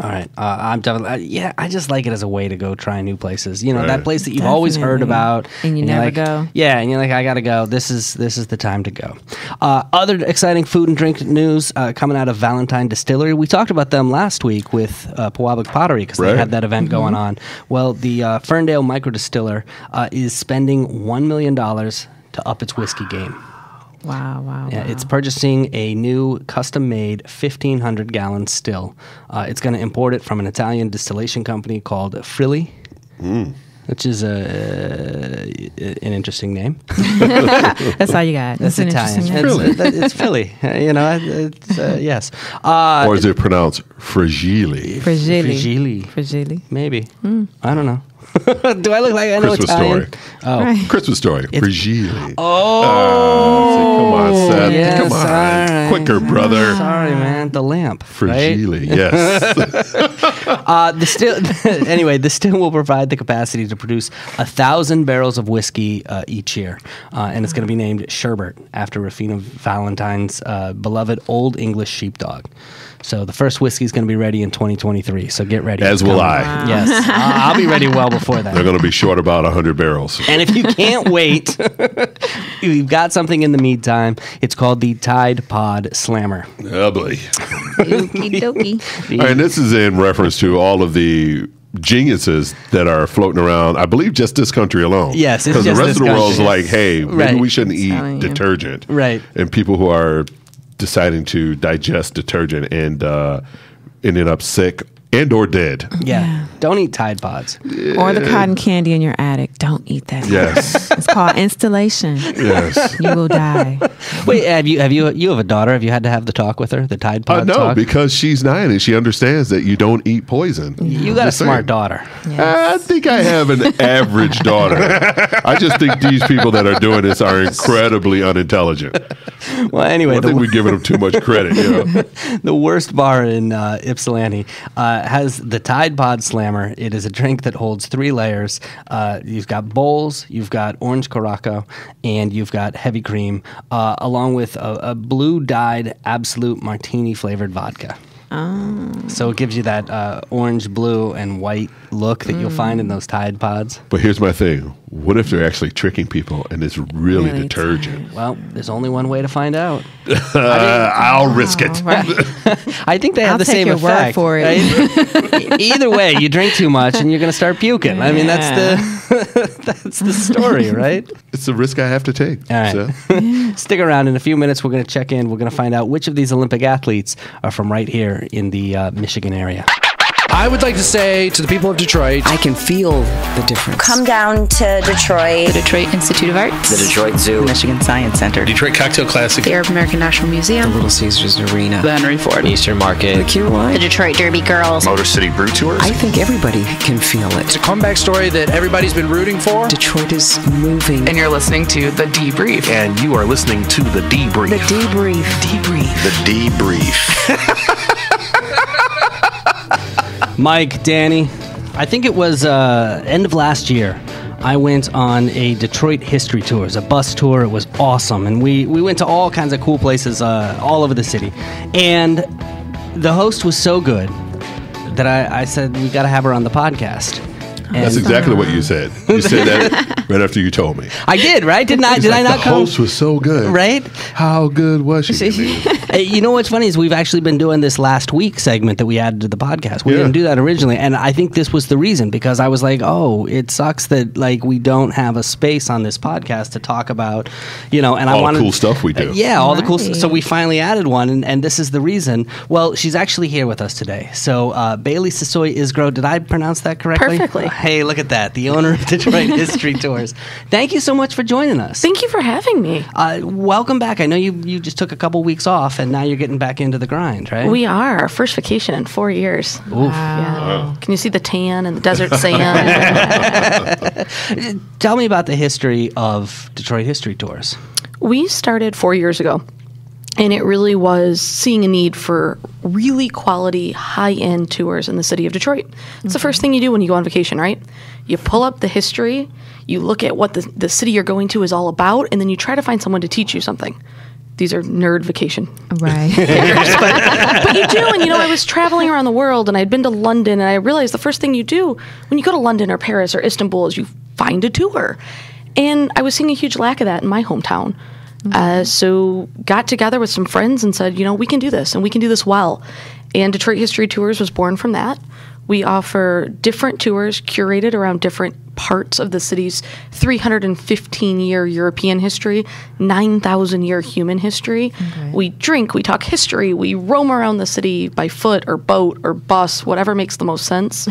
All right. I'm definitely, I just like it as a way to go try new places. You know,
Right.
that place that you've always heard
Definitely.
about.
And you
you're
never
like,
go.
Yeah, and you're like, I got to go. This is the time to go. Other exciting food and drink news coming out of Valentine Distillery. We talked about them last week with Pewabic Pottery because they
Right.
had that event going on. Well, the Ferndale Micro Distiller is spending $1 million to up its whiskey game.
Wow.
Yeah, it's purchasing a new custom-made 1,500-gallon still. It's going to import it from an Italian distillation company called Frilli, which is an interesting name.
That's all you got.
It's
That's an
Italian.
interesting name.
It's Philly. You know, it's yes.
Or is it pronounced fragile?
Fragile.
Maybe. I don't know. Do I look like I know
Christmas
Italian?
story.
Oh.
Right.
Christmas story. Fragile.
Oh.
Come on, Seth.
Yes,
Come on.
all right.
Quicker, brother.
Sorry, man. The lamp. Right?
Fragile, yes.
The still, anyway, the still will provide the capacity to produce 1,000 barrels of whiskey each year, and it's going to be named Sherbert after Rufina Valentine's beloved Old English sheepdog. So the first whiskey is going to be ready in 2023. So get ready.
As
It's
will
coming.
I.
Yes, I'll be ready well before that.
They're going to be short about 100 barrels.
And if you can't wait, you've got something in the meantime. It's called the Tide Pod Slammer.
Oh, boy.
Okie dokie.
All right, this is in reference to all of the geniuses that are floating around, I believe just this country alone.
Yes, it's
because the
just
rest of
this
the world's
country.
like, hey, maybe
Right.
we shouldn't
telling
eat
you.
detergent.
Right.
And people who are deciding to digest detergent and ended up sick and or dead.
Yeah. Don't eat Tide Pods.
Or the cotton candy in your attic. Don't eat that.
Yes.
It's called installation.
Yes.
You will die.
Wait, you have a daughter? Have you had to have the talk with her? The Tide Pod
No,
talk?
because she's 9 and she understands that you don't eat poison.
You got a
Just saying.
smart daughter.
I think I have an average daughter. I just think these people that are doing this are incredibly unintelligent.
Well, anyway,
I think we're giving them too much credit. You know?
the worst bar in Ypsilanti has the Tide Pod Slammer. It is a drink that holds 3 layers. You've got bowls, you've got orange Curaçao, and you've got heavy cream, along with a blue-dyed Absolute Martini-flavored vodka. So it gives you that orange, blue, and white look that you'll find in those Tide Pods.
But here's my thing. What if they're actually tricking people and it's really detergent?
Well, there's only one way to find out.
I'll risk it.
Right.
I think they have the same effect.
I'll take your word for it.
Right? Either way, you drink too much and you're going to start puking. I mean, that's the story, right?
It's the risk I have to take.
All right.
So.
Stick around. In a few minutes, we're going to check in. We're going to find out which of these Olympic athletes are from right here in the Michigan area.
I would like to say to the people of Detroit,
I can feel the difference.
Come down to Detroit.
The Detroit Institute of Arts.
The Detroit Zoo.
Michigan Science Center.
Detroit Cocktail Classic.
The Arab American National Museum.
The Little Caesars Arena.
The Henry Ford.
Eastern Market. The Q Line.
The Detroit Derby Girls.
Motor City Brew Tours.
I think everybody can feel it.
It's a comeback story that everybody's been rooting for.
Detroit is moving.
And you're listening to The Debrief.
And you are listening to The Debrief.
The Debrief. Debrief.
The Debrief.
Mike, Danny, I think it was end of last year. I went on a Detroit history tour. It was a bus tour. It was awesome. And we went to all kinds of cool places all over the city. And the host was so good that I said, we got to have her on the podcast. And
That's exactly what you said. You said that right after you told me.
I did, right? Did I not
the
come?
host was so good.
Right?
How good was she?
You know what's funny is we've actually been doing this last week segment that we added to the podcast. We didn't do that originally, and I think this was the reason, because I was like, oh, it sucks that like we don't have a space on this podcast to talk about, and
all
I wanted
the cool stuff we do.
Yeah, all the cool stuff. So we finally added one, and this is the reason. Well, she's actually here with us today. So Bailey Sisoy Isgro, did I pronounce that correctly?
Perfectly.
Hey, look at that. The owner of Detroit History Tours. Thank you so much for joining us.
Thank you for having me.
Welcome back. I know you just took a couple weeks off, and now you're getting back into the grind, right?
We are. Our first vacation in 4 years.
Oof.
Yeah. Can you see the tan and the desert sand?
Tell me about the history of Detroit History Tours.
We started 4 years ago, and it really was seeing a need for really quality, high-end tours in the city of Detroit. It's the first thing you do when you go on vacation, right? You pull up the history, you look at what the city you're going to is all about, and then you try to find someone to teach you something. These are nerd vacation.
Right.
but you do, and I was traveling around the world, and I'd been to London, and I realized the first thing you do when you go to London or Paris or Istanbul is you find a tour. And I was seeing a huge lack of that in my hometown. So got together with some friends and said, we can do this, and we can do this well. And Detroit History Tours was born from that. We offer different tours curated around different parts of the city's 315-year European history, 9,000-year human history. Okay. We drink, we talk history, we roam around the city by foot or boat or bus, whatever makes the most sense.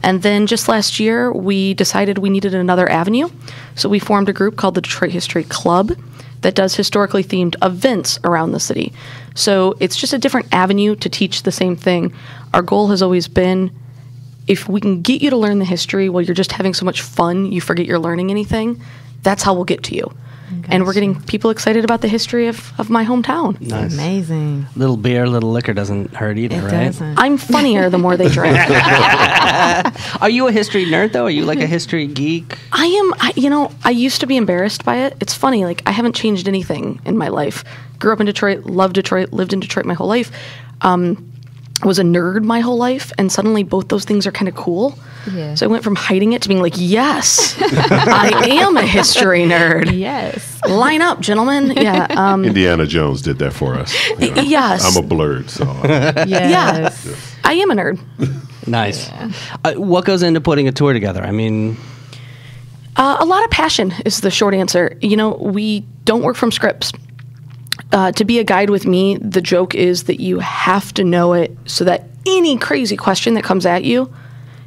And then just last year, we decided we needed another avenue. So we formed a group called the Detroit History Club that does historically themed events around the city. So it's just a different avenue to teach the same thing. Our goal has always been, if we can get you to learn the history while you're just having so much fun, you forget you're learning anything, that's how we'll get to you. And we're getting people excited about the history of my hometown.
Nice.
Amazing.
Little beer, little liquor doesn't hurt either,
It
right?
doesn't.
I'm funnier the more they drink.
Are you a history nerd, though? Are you like a history geek?
I am. I used to be embarrassed by it. It's funny. Like, I haven't changed anything in my life. Grew up in Detroit, loved Detroit, lived in Detroit my whole life. Was a nerd my whole life, and suddenly both those things are kind of cool.
Yeah.
So I went from hiding it to being like, yes, I am a history nerd.
Yes.
Line up, gentlemen. Yeah.
Indiana Jones did that for us.
Yes.
I'm a blurred, so.
Yes.
Yeah. I am a nerd.
Nice. Yeah. What goes into putting a tour together? I mean...
a lot of passion is the short answer. We don't work from scripts. To be a guide with me, the joke is that you have to know it so that any crazy question that comes at you,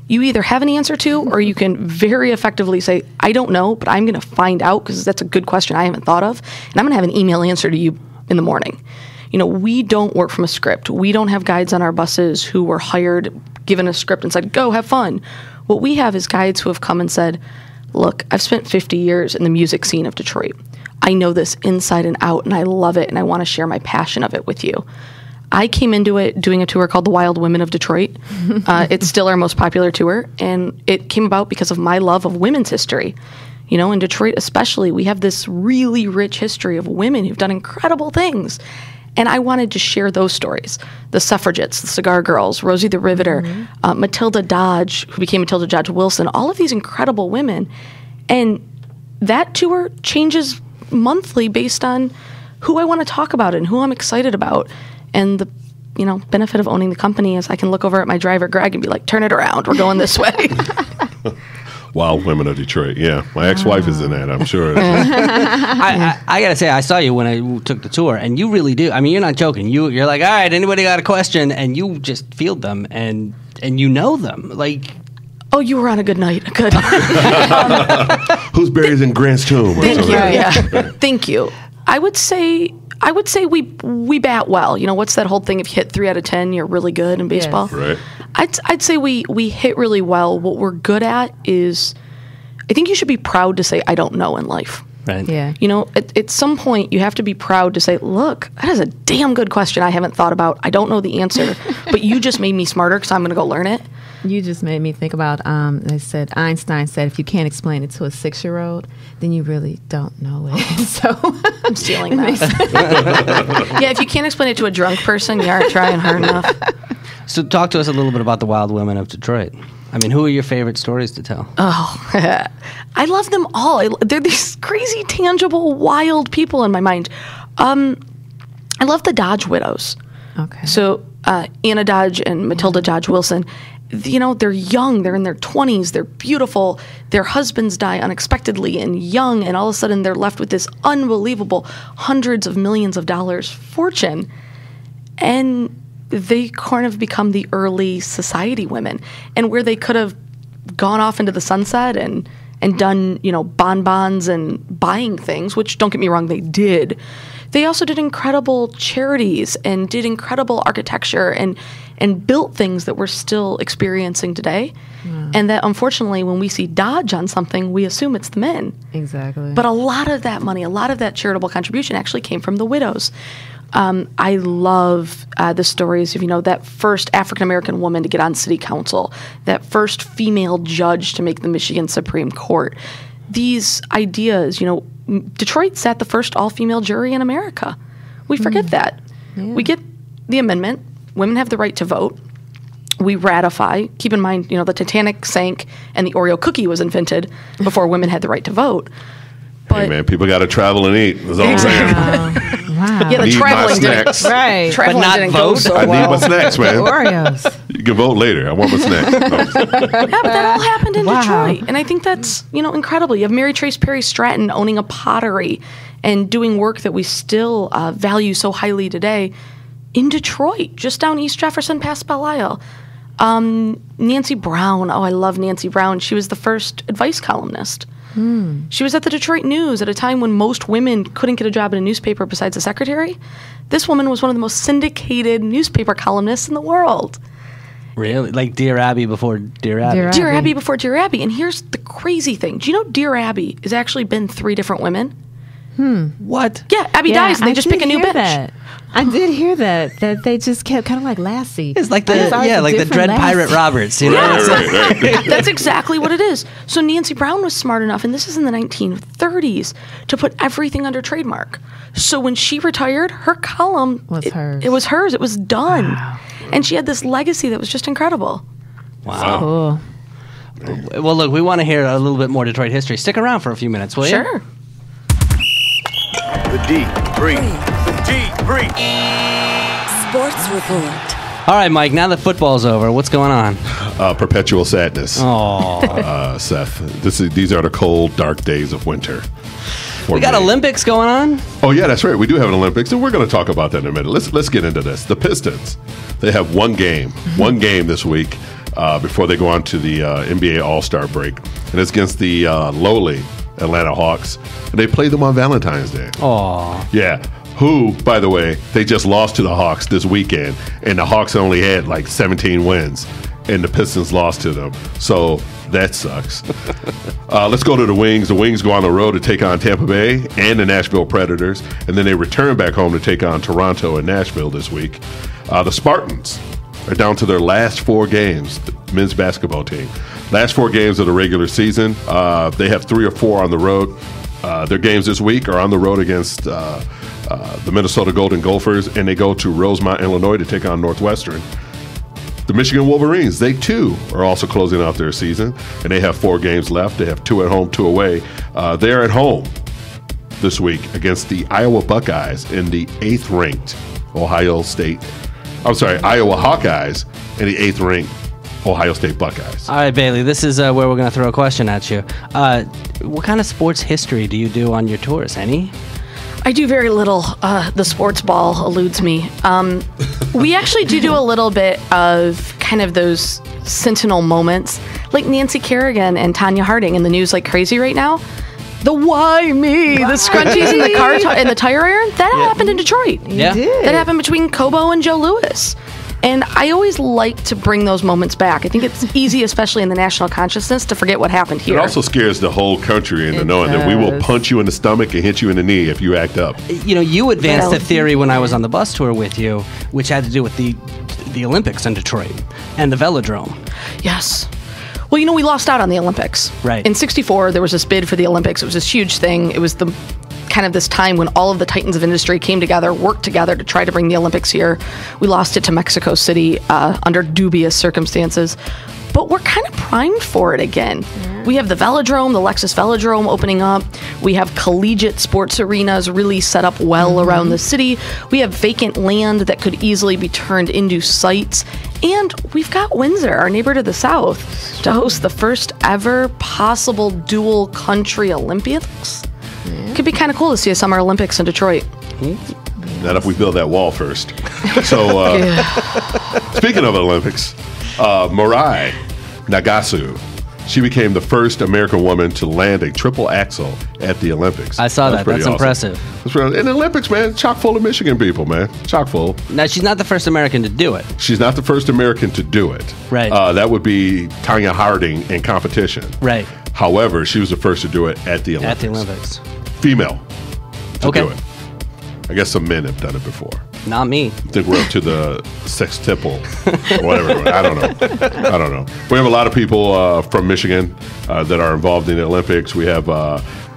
you either have an answer to, or you can very effectively say, I don't know, but I'm going to find out because that's a good question I haven't thought of, and I'm going to have an email answer to you in the morning. We don't work from a script. We don't have guides on our buses who were hired, given a script and said, go have fun. What we have is guides who have come and said, look, I've spent 50 years in the music scene of Detroit. I know this inside and out, and I love it, and I want to share my passion of it with you. I came into it doing a tour called The Wild Women of Detroit. It's still our most popular tour, and it came about because of my love of women's history. You know, in Detroit especially, we have this really rich history of women who've done incredible things. And I wanted to share those stories. The suffragettes, the cigar girls, Rosie the Riveter, Matilda Dodge, who became Matilda Dodge Wilson, all of these incredible women. And that tour changes monthly based on who I want to talk about and who I'm excited about. And the benefit of owning the company is I can look over at my driver, Greg, and be like, turn it around. We're going this way.
Wild Women of Detroit. Yeah, my ex-wife is in that, I'm sure.
I got to say, I saw you when I took the tour, and you really do. I mean, you're not joking. You're like, all right, anybody got a question? And you just field them, and you know them. Like,
oh, you were on a good night. Good.
Who's buried in Grant's tomb?
Thank you. Yeah. Thank you. I would say we bat well. You know, what's that whole thing? If you hit 3 out of 10, you're really good in baseball.
Yes. Right.
I'd say we hit really well. What we're good at is, I think you should be proud to say, I don't know in life.
Right.
Yeah.
You know, at some point, you have to be proud to say, look, that is a damn good question I haven't thought about. I don't know the answer, but you just made me smarter because I'm going to go learn it.
You just made me think about, they said, Einstein said, if you can't explain it to a 6-year-old, then you really don't know it. So
I'm stealing that. Yeah, if you can't explain it to a drunk person, you aren't trying hard enough.
So talk to us a little bit about the Wild Women of Detroit. I mean, who are your favorite stories to tell?
Oh, I love them all. They're these crazy, tangible, wild people in my mind. I love the Dodge widows.
Okay.
So Anna Dodge and Matilda Dodge Wilson, you know, they're young. They're in their 20s. They're beautiful. Their husbands die unexpectedly and young, and all of a sudden they're left with this unbelievable hundreds of millions of dollars fortune. And they kind of become the early society women, and where they could have gone off into the sunset and done, you know, bonbons and buying things, which, don't get me wrong, they did. They also did incredible charities and did incredible architecture and built things that we're still experiencing today. Yeah. And that, unfortunately, when we see Dodge on something, we assume it's the men.
Exactly.
But a lot of that money, a lot of that charitable contribution actually came from the widows. I love the stories of, you know, that first African-American woman to get on city council, that first female judge to make the Michigan Supreme Court. These ideas, you know, Detroit sat the first all-female jury in America. We forget that. Yeah. We get the amendment. Women have the right to vote. We ratify. Keep in mind, you know, the Titanic sank and the Oreo cookie was invented before women had the right to vote.
Hey, man, people got to travel and eat. That's all I'm saying.
Wow.
Yeah, the
Need
traveling
my
didn't,
snacks.
Right.
Traveling
But not
didn't
vote.
go so
I
well.
need my snacks, man.
Oreos.
You can vote later. I want my snacks.
Yeah, but that all happened in
Wow.
Detroit. And I think that's, you know, incredible. You have Mary Trace Perry Stratton owning a pottery and doing work that we still value so highly today in Detroit, just down East Jefferson past Belle Isle. Nancy Brown. Oh, I love Nancy Brown. She was the first advice columnist. She was at the Detroit News at a time when most women couldn't get a job in a newspaper besides a secretary. This woman was one of the most syndicated newspaper columnists in the world.
Really? Like Dear Abby before Dear Abby?
Dear Abby before Dear Abby. And here's the crazy thing. Do you know Dear Abby has actually been 3 different women?
What?
Yeah, Abby dies and they just pick a new bitch.
That. I did hear that they just kept kind of like Lassie.
It's like the Dread Pirate Roberts, you know?
Right.
That's exactly what it is. So Nancy Brown was smart enough, and this is in the 1930s, to put everything under trademark. So when she retired, her column
was hers.
It was hers. It was done.
Wow.
And she had this legacy that was just incredible.
Wow.
Cool.
Well, look, we want to hear a little bit more Detroit history. Stick around for a few minutes, will you?
Sure.
The deep breathe. The deep breathe.
Sports report.
All right, Mike, now that football's over, what's going on?
Perpetual sadness.
Oh.
Seth, these are the cold, dark days of winter.
We got Olympics going on.
Oh, yeah, that's right. We do have an Olympics, and we're going to talk about that in a minute. Let's get into this. The Pistons, they have one game this week before they go on to the NBA All-Star break, and it's against the lowly Atlanta Hawks, and they play them on Valentine's Day.
Oh.
Yeah. Who, by the way, they just lost to the Hawks this weekend, and the Hawks only had like 17 wins. and the Pistons lost to them. So that sucks. Let's go to the Wings. The Wings go on the road to take on Tampa Bay and the Nashville Predators, and then they return back home to take on Toronto and Nashville this week. The Spartans are down to their last 4 games, the men's basketball team. Last 4 games of the regular season. They have 3 or 4 on the road. Their games this week are on the road against the Minnesota Golden Gophers, and they go to Rosemont, Illinois to take on Northwestern. The Michigan Wolverines, they too are also closing out their season, and they have 4 games left. They have 2 at home, 2 away. They're at home this week against the Iowa Buckeyes in the 8th-ranked Iowa Hawkeyes and the 8th-ranked Ohio State Buckeyes.
All right, Bailey, this is where we're going to throw a question at you. What kind of sports history do you do on your tours? Any?
I do very little. The sports ball eludes me. We actually do a little bit of kind of those sentinel moments, like Nancy Kerrigan and Tanya Harding in the news like crazy right now. The why me? The scrunchies in the car and the tire iron? That happened in Detroit.
Yeah.
That happened between Kobo and Joe Louis. And I always like to bring those moments back. I think it's easy, especially in the national consciousness, to forget what happened here.
It also scares the whole country into knowing that we will punch you in the stomach and hit you in the knee if you act up.
You know, you advanced a theory when I was on the bus tour with you, which had to do with the Olympics in Detroit and the velodrome.
Yes. Well, you know, we lost out on the Olympics.
Right.
In '64, there was this bid for the Olympics. It was this huge thing. It was the kind of this time when all of the titans of industry came together, worked together to try to bring the Olympics here. We lost it to Mexico City under dubious circumstances. But we're kind of primed for it again. Yeah. We have the Velodrome, the Lexus Velodrome opening up. We have collegiate sports arenas really set up well around the city. We have vacant land that could easily be turned into sites. And we've got Windsor, our neighbor to the south, to host the first ever possible dual country Olympics. Yeah. Could be kind of cool to see a Summer Olympics in Detroit.
Not if we build that wall first. So, speaking of Olympics, Mirai Nagasu, she became the first American woman to land a triple axel at the Olympics.
I saw that. That's
awesome.
impressive.
In the Olympics, man, chock full of Michigan people, man. Chock full.
Now, she's not the first American to do it.
She's not the first American to do it.
Right.
That would be Tanya Harding in competition.
Right.
However, she was the first to do it at the Olympics.
At the Olympics.
Female to do it. I guess some men have done it before.
Not me.
I think we're up to the sextuple or whatever. I don't know. We have a lot of people from Michigan that are involved in the Olympics. We have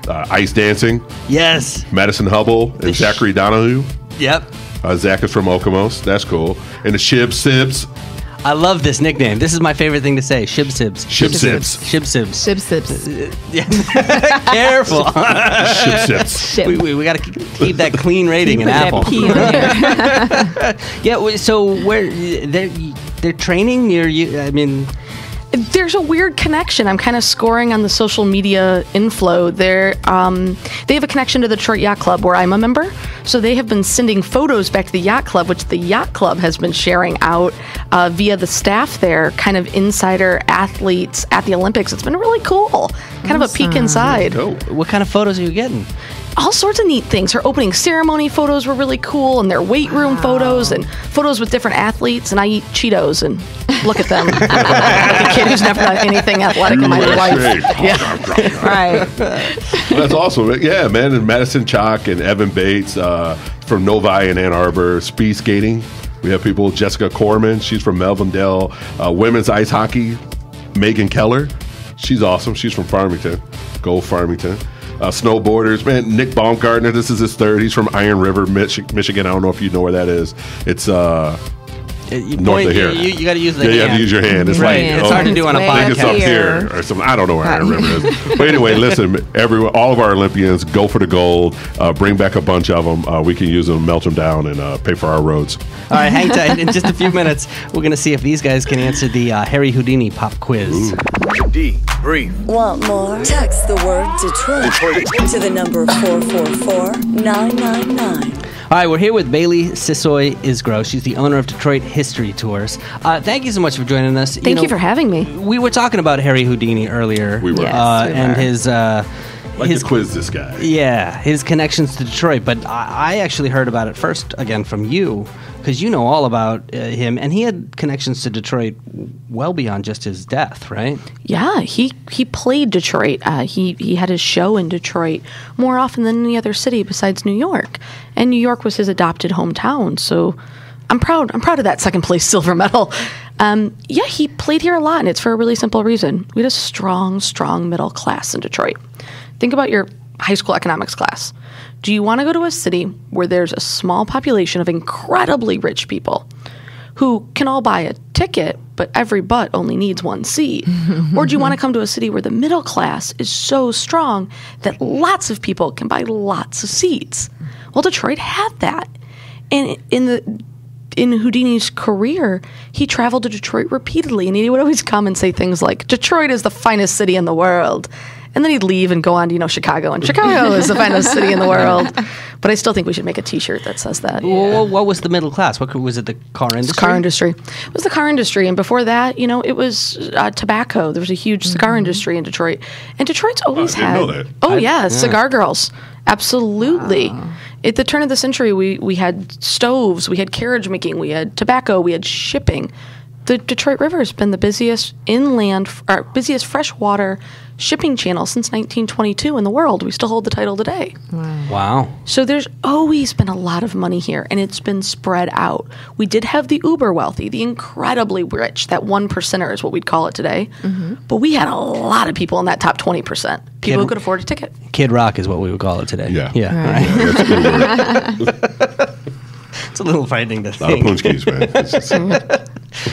ice dancing.
Yes.
Madison Hubble and Zachary Donahue.
Yep.
Zach is from Okemos. That's cool. And the Shib Sibs.
I love this nickname. This is my favorite thing to say. Shib Sibs.
Shib Sibs.
Shib Sibs.
Shib Sibs.
Careful.
Shib Sibs.
We got to keep that clean rating in Apple. Yeah. So where they're training near you? I mean,
there's a weird connection. I'm kind of scoring on the social media inflow. They have a connection to the Detroit Yacht Club where I'm a member. So they have been sending photos back to the Yacht Club, which the Yacht Club has been sharing out via the staff there, kind of insider athletes at the Olympics. It's been really cool. Kind of a peek inside.
What kind of photos are you getting?
All sorts of neat things. Her opening ceremony photos were really cool, and their weight room photos, and photos with different athletes. And I eat Cheetos and look at them. Like a kid who's never done anything athletic in my life.
Yeah. Right.
That's awesome. Yeah, man. And Madison Chalk and Evan Bates from Novi in Ann Arbor, speed skating. We have people, Jessica Corman, she's from Melvindale. Women's ice hockey, Megan Keller. She's awesome. She's from Farmington. Go Farmington. Snowboarders, man, Nick Baumgartner, this is his third. He's from Iron River, Michigan. I don't know if you know where that is. It's north of here.
You got to use the hand.
You have to use your hand. It's
right. It's hard to do on a podcast.
I think it's up here or something. I don't know where Iron River is. But anyway, listen, all of our Olympians, go for the gold. Bring back a bunch of them. We can use them, melt them down, and pay for our roads.
All right, hang tight. In just a few minutes, we're going to see if these guys can answer the Harry Houdini pop quiz.
Debrief.
Want more? Text the word Detroit to the number 444-999.
All right, we're here with Bailey Sisoy Isgro. She's the owner of Detroit History Tours. Thank you so much for joining us.
Thank you for having me.
We were talking about Harry Houdini earlier.
We were.
And
Like to quiz this guy.
Yeah, his connections to Detroit. But I actually heard about it first, again, from you, because you know all about him. And he had connections to Detroit well beyond just his death, right?
Yeah, he played Detroit. He had his show in Detroit more often than any other city besides New York. And New York was his adopted hometown. So I'm proud of that second place silver medal. Yeah, he played here a lot, and it's for a really simple reason. We had a strong middle class in Detroit. Think about your high school economics class. Do you want to go to a city where there's a small population of incredibly rich people who can all buy a ticket, but every butt only needs one seat? Or do you want to come to a city where the middle class is so strong that lots of people can buy lots of seats? Well, Detroit had that. And in Houdini's career, he traveled to Detroit repeatedly, and he would always come and say things like, Detroit is the finest city in the world. And then he'd leave and go on to, Chicago, and Chicago is the finest city in the world. But I still think we should make a T-shirt that says that.
Well, what was the middle class? What was it, the car industry?
Car industry. It was the car industry. And before that, it was tobacco. There was a huge cigar industry in Detroit. And Detroit's always had...
I didn't know that.
Oh, yeah, cigar girls. Absolutely. Wow. At the turn of the century, we had stoves, we had carriage making, we had tobacco, we had shipping. The Detroit River has been the busiest busiest freshwater shipping channel since 1922 in the world. We still hold the title today.
Wow.
So there's always been a lot of money here, and it's been spread out. We did have the uber wealthy, the incredibly rich, that 1%er is what we'd call it today. Mm-hmm. But we had a lot of people in that top 20%, people who could afford a ticket.
Kid Rock is what we would call it today.
Yeah.
Right. It's a little frightening to think.
A lot of punchkis, man.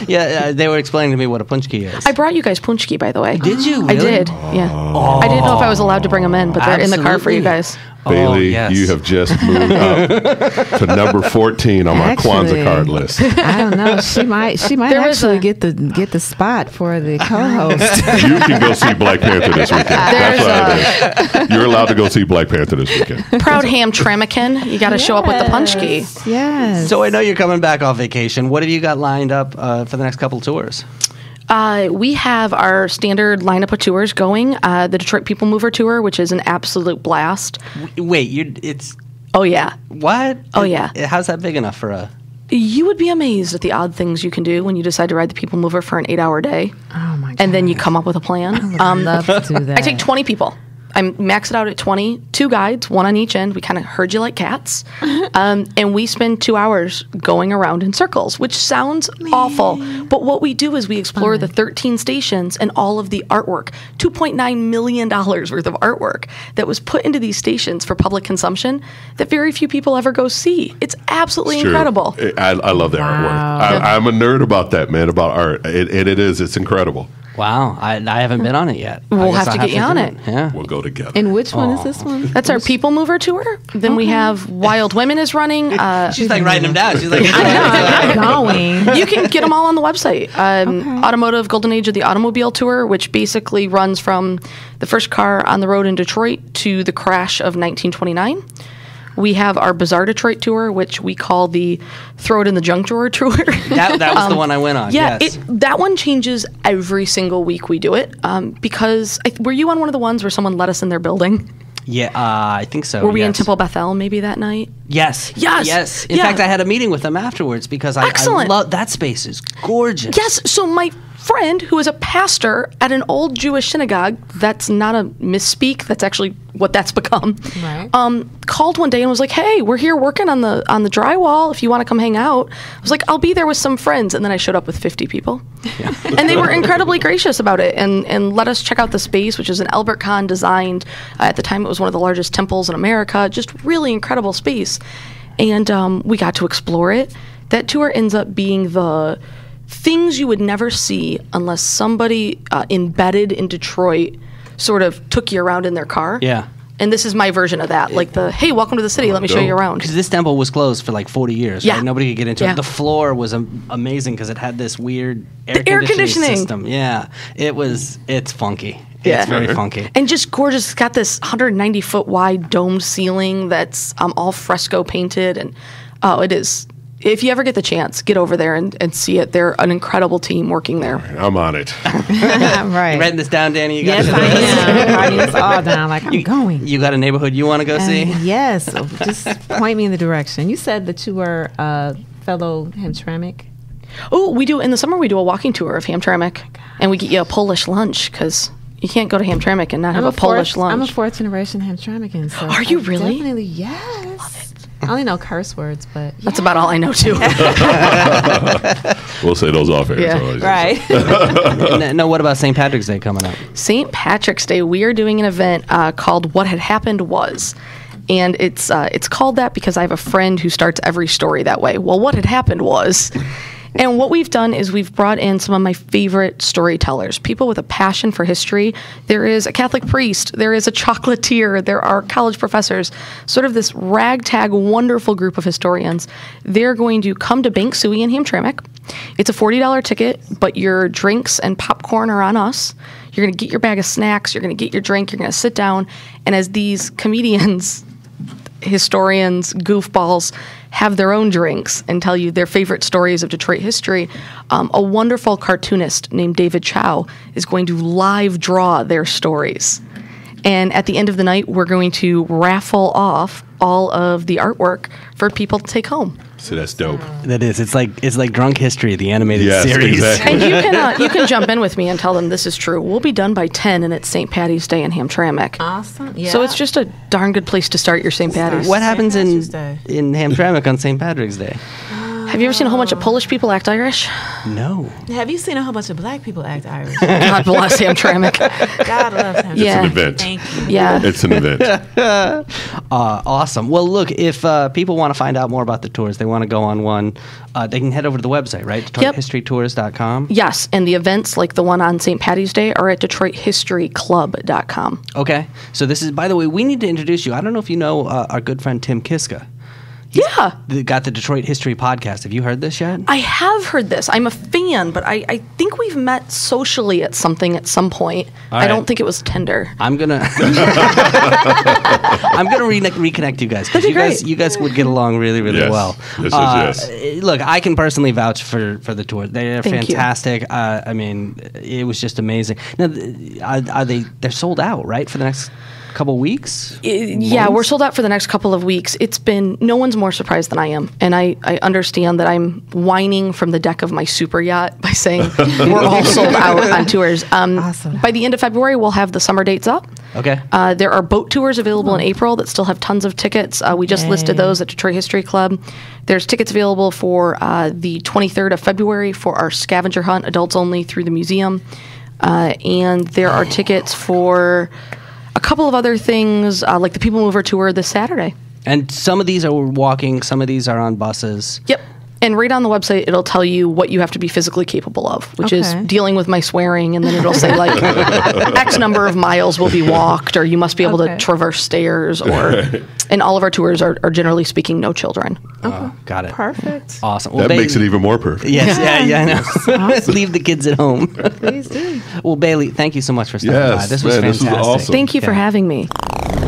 Yeah, they were explaining to me what a punchki is.
I brought you guys punchki, by the way.
Did you?
Really?
I
did, yeah. I didn't know if I was allowed to bring them in, but they're in the car for you guys.
Bailey, you have just moved up to number 14 on my Kwanzaa card list.
I don't know. She might actually get the spot for the co-host.
You can go see Black Panther this weekend. That's what it is. You're allowed to go see Black Panther this weekend.
Proud ham tramican. You got to show up with the punchki.
Yes.
So I know you're coming back off vacation. What have you got lined up for the next couple tours?
We have our standard lineup of tours going. The Detroit People Mover Tour, which is an absolute blast.
Wait, it's...
Oh, yeah.
What?
Oh, yeah.
How's that big enough for a...
You would be amazed at the odd things you can do when you decide to ride the People Mover for an 8-hour day.
Oh, my God.
And then you come up with a plan.
I would love to do that.
I take 20 people. I max it out at 20, 2 guides, 1 on each end. We kind of herd you like cats. And we spend 2 hours going around in circles, which sounds awful. But what we do is we explore the 13 stations and all of the artwork, $2.9 million worth of artwork that was put into these stations for public consumption that very few people ever go see. It's absolutely incredible.
I love that artwork. I'm a nerd about that, man, about art. It's incredible.
Wow, I haven't been on it yet.
We'll have to get you on it.
Yeah.
We'll go together.
And which one is this one?
That's our People Mover Tour. Then we have Wild Women is running.
She's like writing them down. She's like,
I'm going.
You can get them all on the website. Automotive Golden Age of the Automobile Tour, which basically runs from the first car on the road in Detroit to the crash of 1929. We have our Bizarre Detroit tour, which we call the Throw It in the Junk Drawer tour.
That was the one I went on.
Yeah,
yes.
That one changes every single week we do it. Because were you on one of the ones where someone let us in their building?
Yeah, I think so.
Were we in Temple Bethel maybe that night?
Yes. In fact, I had a meeting with them afterwards because I love that space is gorgeous.
Yes. So my friend, who is a pastor at an old Jewish synagogue, that's not a misspeak, that's actually what that's become,
right.
Called one day and was like, hey, we're here working on the drywall if you want to come hang out. I was like, I'll be there with some friends. And then I showed up with 50 people. Yeah. And they were incredibly gracious about it and let us check out the space, which is an Albert Kahn designed. At the time, it was one of the largest temples in America. Just really incredible space. And we got to explore it. That tour ends up being the things you would never see unless somebody embedded in Detroit sort of took you around in their car.
Yeah.
And this is my version of that. Like hey, welcome to the city. Let me show you around.
Because this temple was closed for like 40 years, right? Nobody could get into it. The floor was amazing because it had this weird air conditioning system. Yeah. It's funky. Yeah. It's very funky.
And just gorgeous. It's got this 190-foot wide domed ceiling that's all fresco painted. And, it is if you ever get the chance, get over there and see it. They're an incredible team working there.
I'm on it.
Right.
You writing this down, Danny? You got
Yes, I am. Writing this all down. Like, I'm going.
You got a neighborhood you want to go see?
Yes. So just point me in the direction. You said that you were a fellow Hamtramck.
Oh, we do in the summer. We do a walking tour of Hamtramck, and we get you a Polish lunch because you can't go to Hamtramck and not have a Polish lunch.
I'm a fourth generation Hamtramckian. So
are you really?
Definitely, yes. Love it. I only know curse words, but
that's about all I know too.
We'll say those off air.
Yeah.
Right.
No, what about St. Patrick's Day coming up?
St. Patrick's Day, we are doing an event called What Had Happened Was. And it's called that because I have a friend who starts every story that way. Well, what had happened was... And what we've done is we've brought in some of my favorite storytellers, people with a passion for history. There is a Catholic priest, there is a chocolatier, there are college professors, sort of this ragtag, wonderful group of historians. They're going to come to Bank Suey in Hamtramck. It's a $40 ticket, but your drinks and popcorn are on us. You're going to get your bag of snacks, you're going to get your drink, you're going to sit down, and as these comedians, historians, goofballs have their own drinks and tell you their favorite stories of Detroit history, a wonderful cartoonist named David Chow is going to live draw their stories. And at the end of the night, we're going to raffle off all of the artwork for people to take home.
So that's dope.
That is. It's like Drunk History, the animated series.
Exactly.
And you can jump in with me and tell them this is true. We'll be done by 10, and it's St. Patty's Day in Hamtramck.
Awesome. Yeah.
So it's just a darn good place to start your St. Patty's.
What happens in Hamtramck on St. Patrick's Day?
Have you ever seen a whole bunch of Polish people act Irish?
No.
Have you seen a whole bunch of black people act Irish?
God bless Hamtramck.
God loves Hamtramck.
It's an event.
Thank you.
Yeah.
It's an event.
Awesome. Well, look, if people want to find out more about the tours, they want to go on one, they can head over to the website, right? DetroitHistoryTours.com.
Yes, and the events like the one on St. Patty's Day are at DetroitHistoryClub.com.
Okay. So this is, by the way, we need to introduce you. I don't know if you know our good friend Tim Kiska.
Yeah.
Got the Detroit History Podcast. Have you heard this yet?
I have heard this. I'm a fan, but I think we've met socially at some point. I don't think it was Tinder.
I'm gonna reconnect you guys because you guys would get along really well.
Yes.
Look, I can personally vouch for the tour. They're
Thank
fantastic. I mean, it was just amazing. Now, they're sold out, right, for the next couple weeks?
Yeah, we're sold out for the next couple of weeks. It's been, no one's more surprised than I am. And I understand that I'm whining from the deck of my super yacht by saying we're all sold out on tours.
Awesome.
By the end of February, we'll have the summer dates up.
Okay.
There are boat tours available in April that still have tons of tickets. We just listed those at Detroit History Club. There's tickets available for the 23rd of February for our scavenger hunt, adults only, through the museum. And there are tickets for a couple of other things, like the People Mover Tour this Saturday.
And some of these are walking, some of these are on buses.
Yep. And right on the website, it'll tell you what you have to be physically capable of, which is dealing with my swearing, and then it'll say, like, X number of miles will be walked, or you must be able to traverse stairs, or... And all of our tours are generally speaking, no children.
Got it.
Perfect.
Awesome.
That makes it even more perfect.
Yes, I know. Awesome. Leave the kids at home.
Please do.
Well, Bailey, thank you so much for stopping by. This was fantastic.
This was awesome.
Thank you for having me.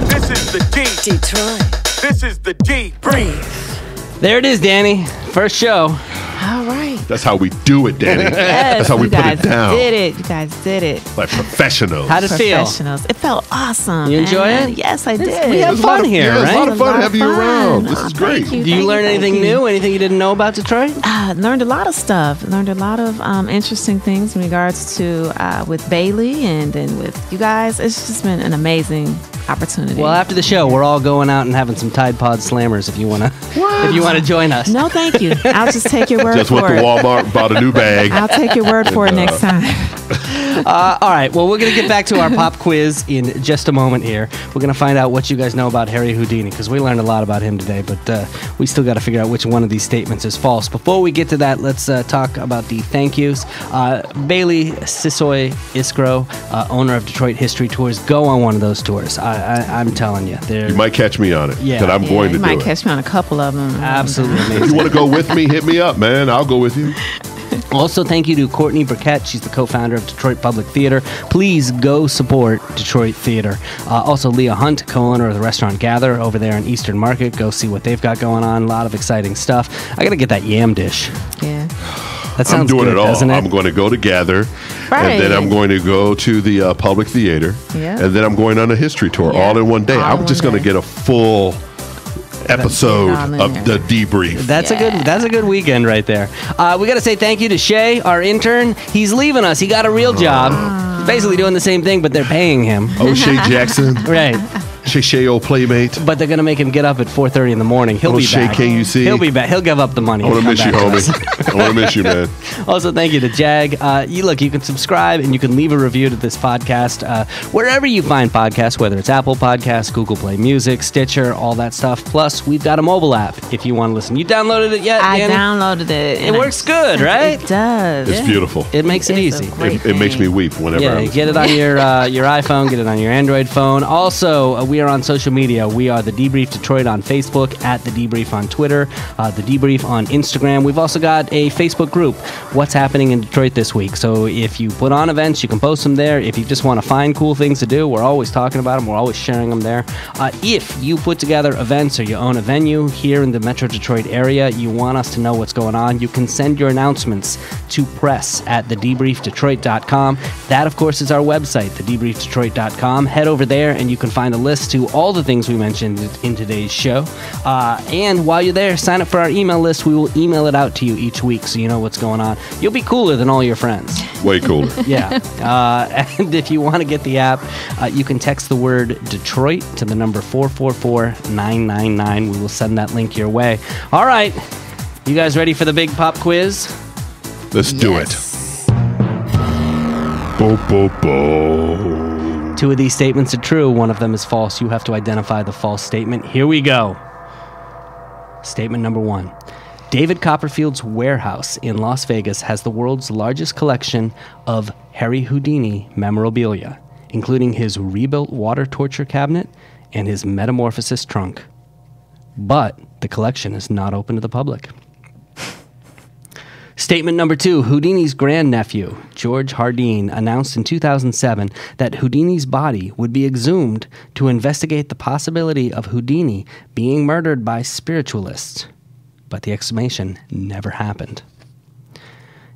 This is the deep.
Detroit.
This is the deep brief.
There it is, Danny. First show.
All right.
That's how we do it, Danny.
Yes,
That's how we
you
put
guys
it down.
You guys did it.
Like professionals.
How'd it feel?
Professionals. It felt awesome.
You enjoy
man.
it?
Yes, I did.
We have fun here,
It's a lot
right?
of fun having you around. This is great.
Do you learn anything new? Anything you didn't know about Detroit?
Learned a lot of stuff. Learned a lot of interesting things in regards to with Bailey and then with you guys. It's just been an amazing opportunity.
Well, after the show, we're all going out and having some Tide Pod Slammers if you wanna join us.
No, thank you. I'll just take your word
Just
for
went to
it.
Walmart, bought a new bag.
I'll take your word for it next time.
All right. Well, we're going to get back to our pop quiz in just a moment here. We're going to find out what you guys know about Harry Houdini, because we learned a lot about him today, but we still got to figure out which one of these statements is false. Before we get to that, let's talk about the thank yous. Bailey Sisoy Isgro, owner of Detroit History Tours, go on one of those tours. I'm telling you.
You might catch me on it.
Yeah.
That I'm going to
You
do
might
it.
catch me on a couple of them.
Absolutely
If
amazing.
you want to go with me, hit me up, man. I'll go with you.
Also, thank you to Courtney Burkett. She's the co-founder of Detroit Public Theater. Please go support Detroit Theater. Also, Lea Hunt, co-owner of the restaurant Gather over there in Eastern Market. Go see what they've got going on. A lot of exciting stuff. I got to get that yam dish.
Yeah.
That sounds
I'm doing
good,
it all.
doesn't it?
I'm going to go to Gather,
Right.
and then I'm going to go to the Public Theater,
Yeah.
and then I'm going on a history tour
Yeah.
all in one day.
All
I'm
in
just
one
going to
day.
get a full episode
all in
of
there.
the debrief.
That's a good weekend right there. We got to say thank you to Shay, our intern. He's leaving us. He got a real job. He's basically doing the same thing, but they're paying him.
O'Shea Jackson,
Right.
Shay old playmate.
But they're going to make him get up at 4:30 in the morning. He'll be
O'Shea
back.
KUC.
He'll be back. He'll give up the money.
I want to
and
miss you,
come back to us.
homie. I want to miss you, man.
Also, thank you to Jag. You can subscribe and you can leave a review to this podcast wherever you find podcasts, whether it's Apple Podcasts, Google Play Music, Stitcher, all that stuff. Plus, we've got a mobile app if you want to listen. You downloaded it yet,
I
Danny?
downloaded it.
It works good, right?
It does.
It's beautiful.
It makes it
It's a
easy.
great
It makes me
thing.
weep whenever
Yeah,
I
get it on your iPhone, get it on your Android phone. Also, we are on social media. We are the Debrief Detroit on Facebook, at the Debrief on Twitter, the Debrief on Instagram. We've also got a Facebook group, What's Happening in Detroit This Week. So if you put on events, you can post them there. If you just want to find cool things to do, we're always talking about them. We're always sharing them there. If you put together events or you own a venue here in the Metro Detroit area, you want us to know what's going on, you can send your announcements to press@thedebriefdetroit.com. That, of course, is our website, thedebriefdetroit.com. Head over there and you can find a list to all the things we mentioned in today's show. And while you're there, sign up for our email list. We will email it out to you each week so you know what's going on. You'll be cooler than all your friends.
Way cooler.
Yeah. And if you want to get the app, you can text the word Detroit to the number 444-999. We will send that link your way. All right. You guys ready for the big pop quiz?
Let's do it. Bo, bo, bo.
2 of these statements are true. One of them is false. You have to identify the false statement. Here we go. Statement number 1. David Copperfield's warehouse in Las Vegas has the world's largest collection of Harry Houdini memorabilia, including his rebuilt water torture cabinet and his metamorphosis trunk. But the collection is not open to the public. Statement number 2, Houdini's grandnephew, George Hardin, announced in 2007 that Houdini's body would be exhumed to investigate the possibility of Houdini being murdered by spiritualists. But the exhumation never happened.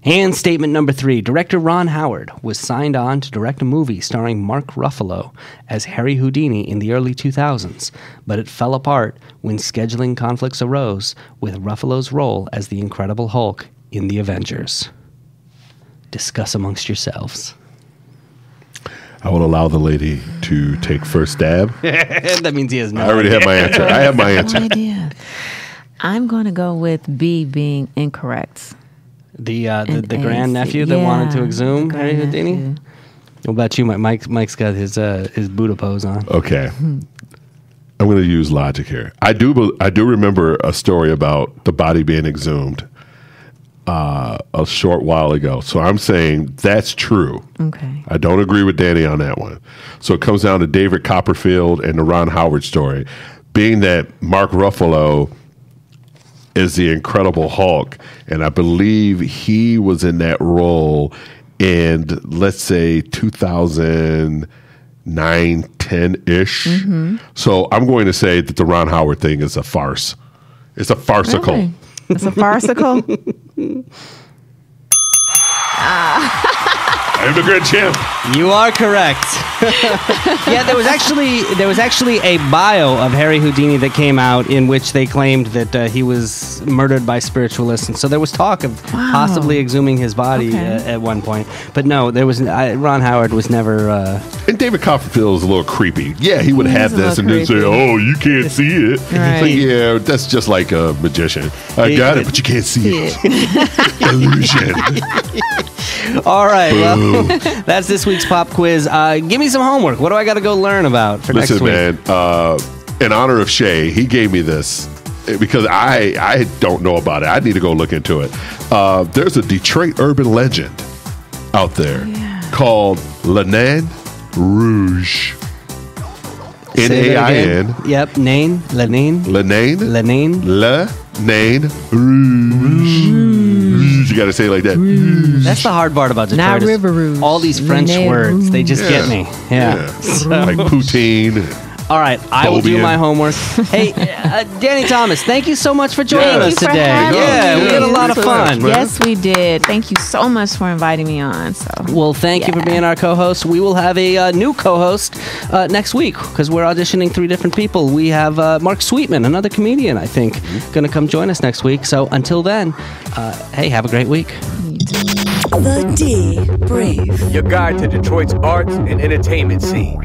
And statement number 3, director Ron Howard was signed on to direct a movie starring Mark Ruffalo as Harry Houdini in the early 2000s, but it fell apart when scheduling conflicts arose with Ruffalo's role as the Incredible Hulk in the Avengers. Discuss amongst yourselves.
I will allow the lady to take first stab.
That means he has no
I already have my answer. I have my answer.
No idea. I'm going to go with B being incorrect.
The
And
grandnephew
A,
that wanted to
yeah,
exhume
the
Harry Houdini?
grandnephew.
What about you, Mike? Mike's got his Buddha pose on.
Okay. I'm going to use logic here. I do remember a story about the body being exhumed a short while ago. So I'm saying that's true.
Okay.
I don't agree with Danny on that one. So it comes down to David Copperfield and the Ron Howard story. Being that Mark Ruffalo is the Incredible Hulk, and I believe he was in that role in, let's say, 2009, 10-ish.
Mm-hmm.
So I'm going to say that the Ron Howard thing is a farce. It's a farcical.
Really? It's a farcical.
Immigrant champ.
You are correct. Yeah, there was actually a bio of Harry Houdini that came out in which they claimed that he was murdered by spiritualists, and so there was talk of possibly exhuming his body at one point. But no, there was Ron Howard was never.
And David Copperfield is a little creepy. Yeah, he would have this and then say, "Oh, you can't see it."
Right.
Like, yeah, that's just like a magician. I got it, but you can't see it. Illusion.
All right, well, that's this week's pop quiz. Give me some homework. What do I got to go learn about for next week?
Listen, man, in honor of Shay, he gave me this because I don't know about it. I need to go look into it. There's a Detroit urban legend out there called Le Nain Rouge. N-A-I-N.
Yep, Nain, Le Nain.
Le Nain.
Le Nain.
Le Nain Rouge. You got to say it like that.
That's the hard part about Detroit.
Not
is
River Rouge.
all these French
Renee
words, they just get me. Yeah.
Like poutine.
All right, I will do
Bobian.
my homework. Hey, Danny Thomas, thank you so much for joining us
Thank you for
today.
having
Yeah,
me.
we had a lot of fun.
Yes, we did. Thank you so much for inviting me on. So,
Well, thank you for being our co-host. We will have a new co-host next week because we're auditioning 3 different people. We have Mark Sweetman, another comedian, I think, going to come join us next week. So until then, hey, have a great week.
The D Brief.
Your guide to Detroit's arts and entertainment scene.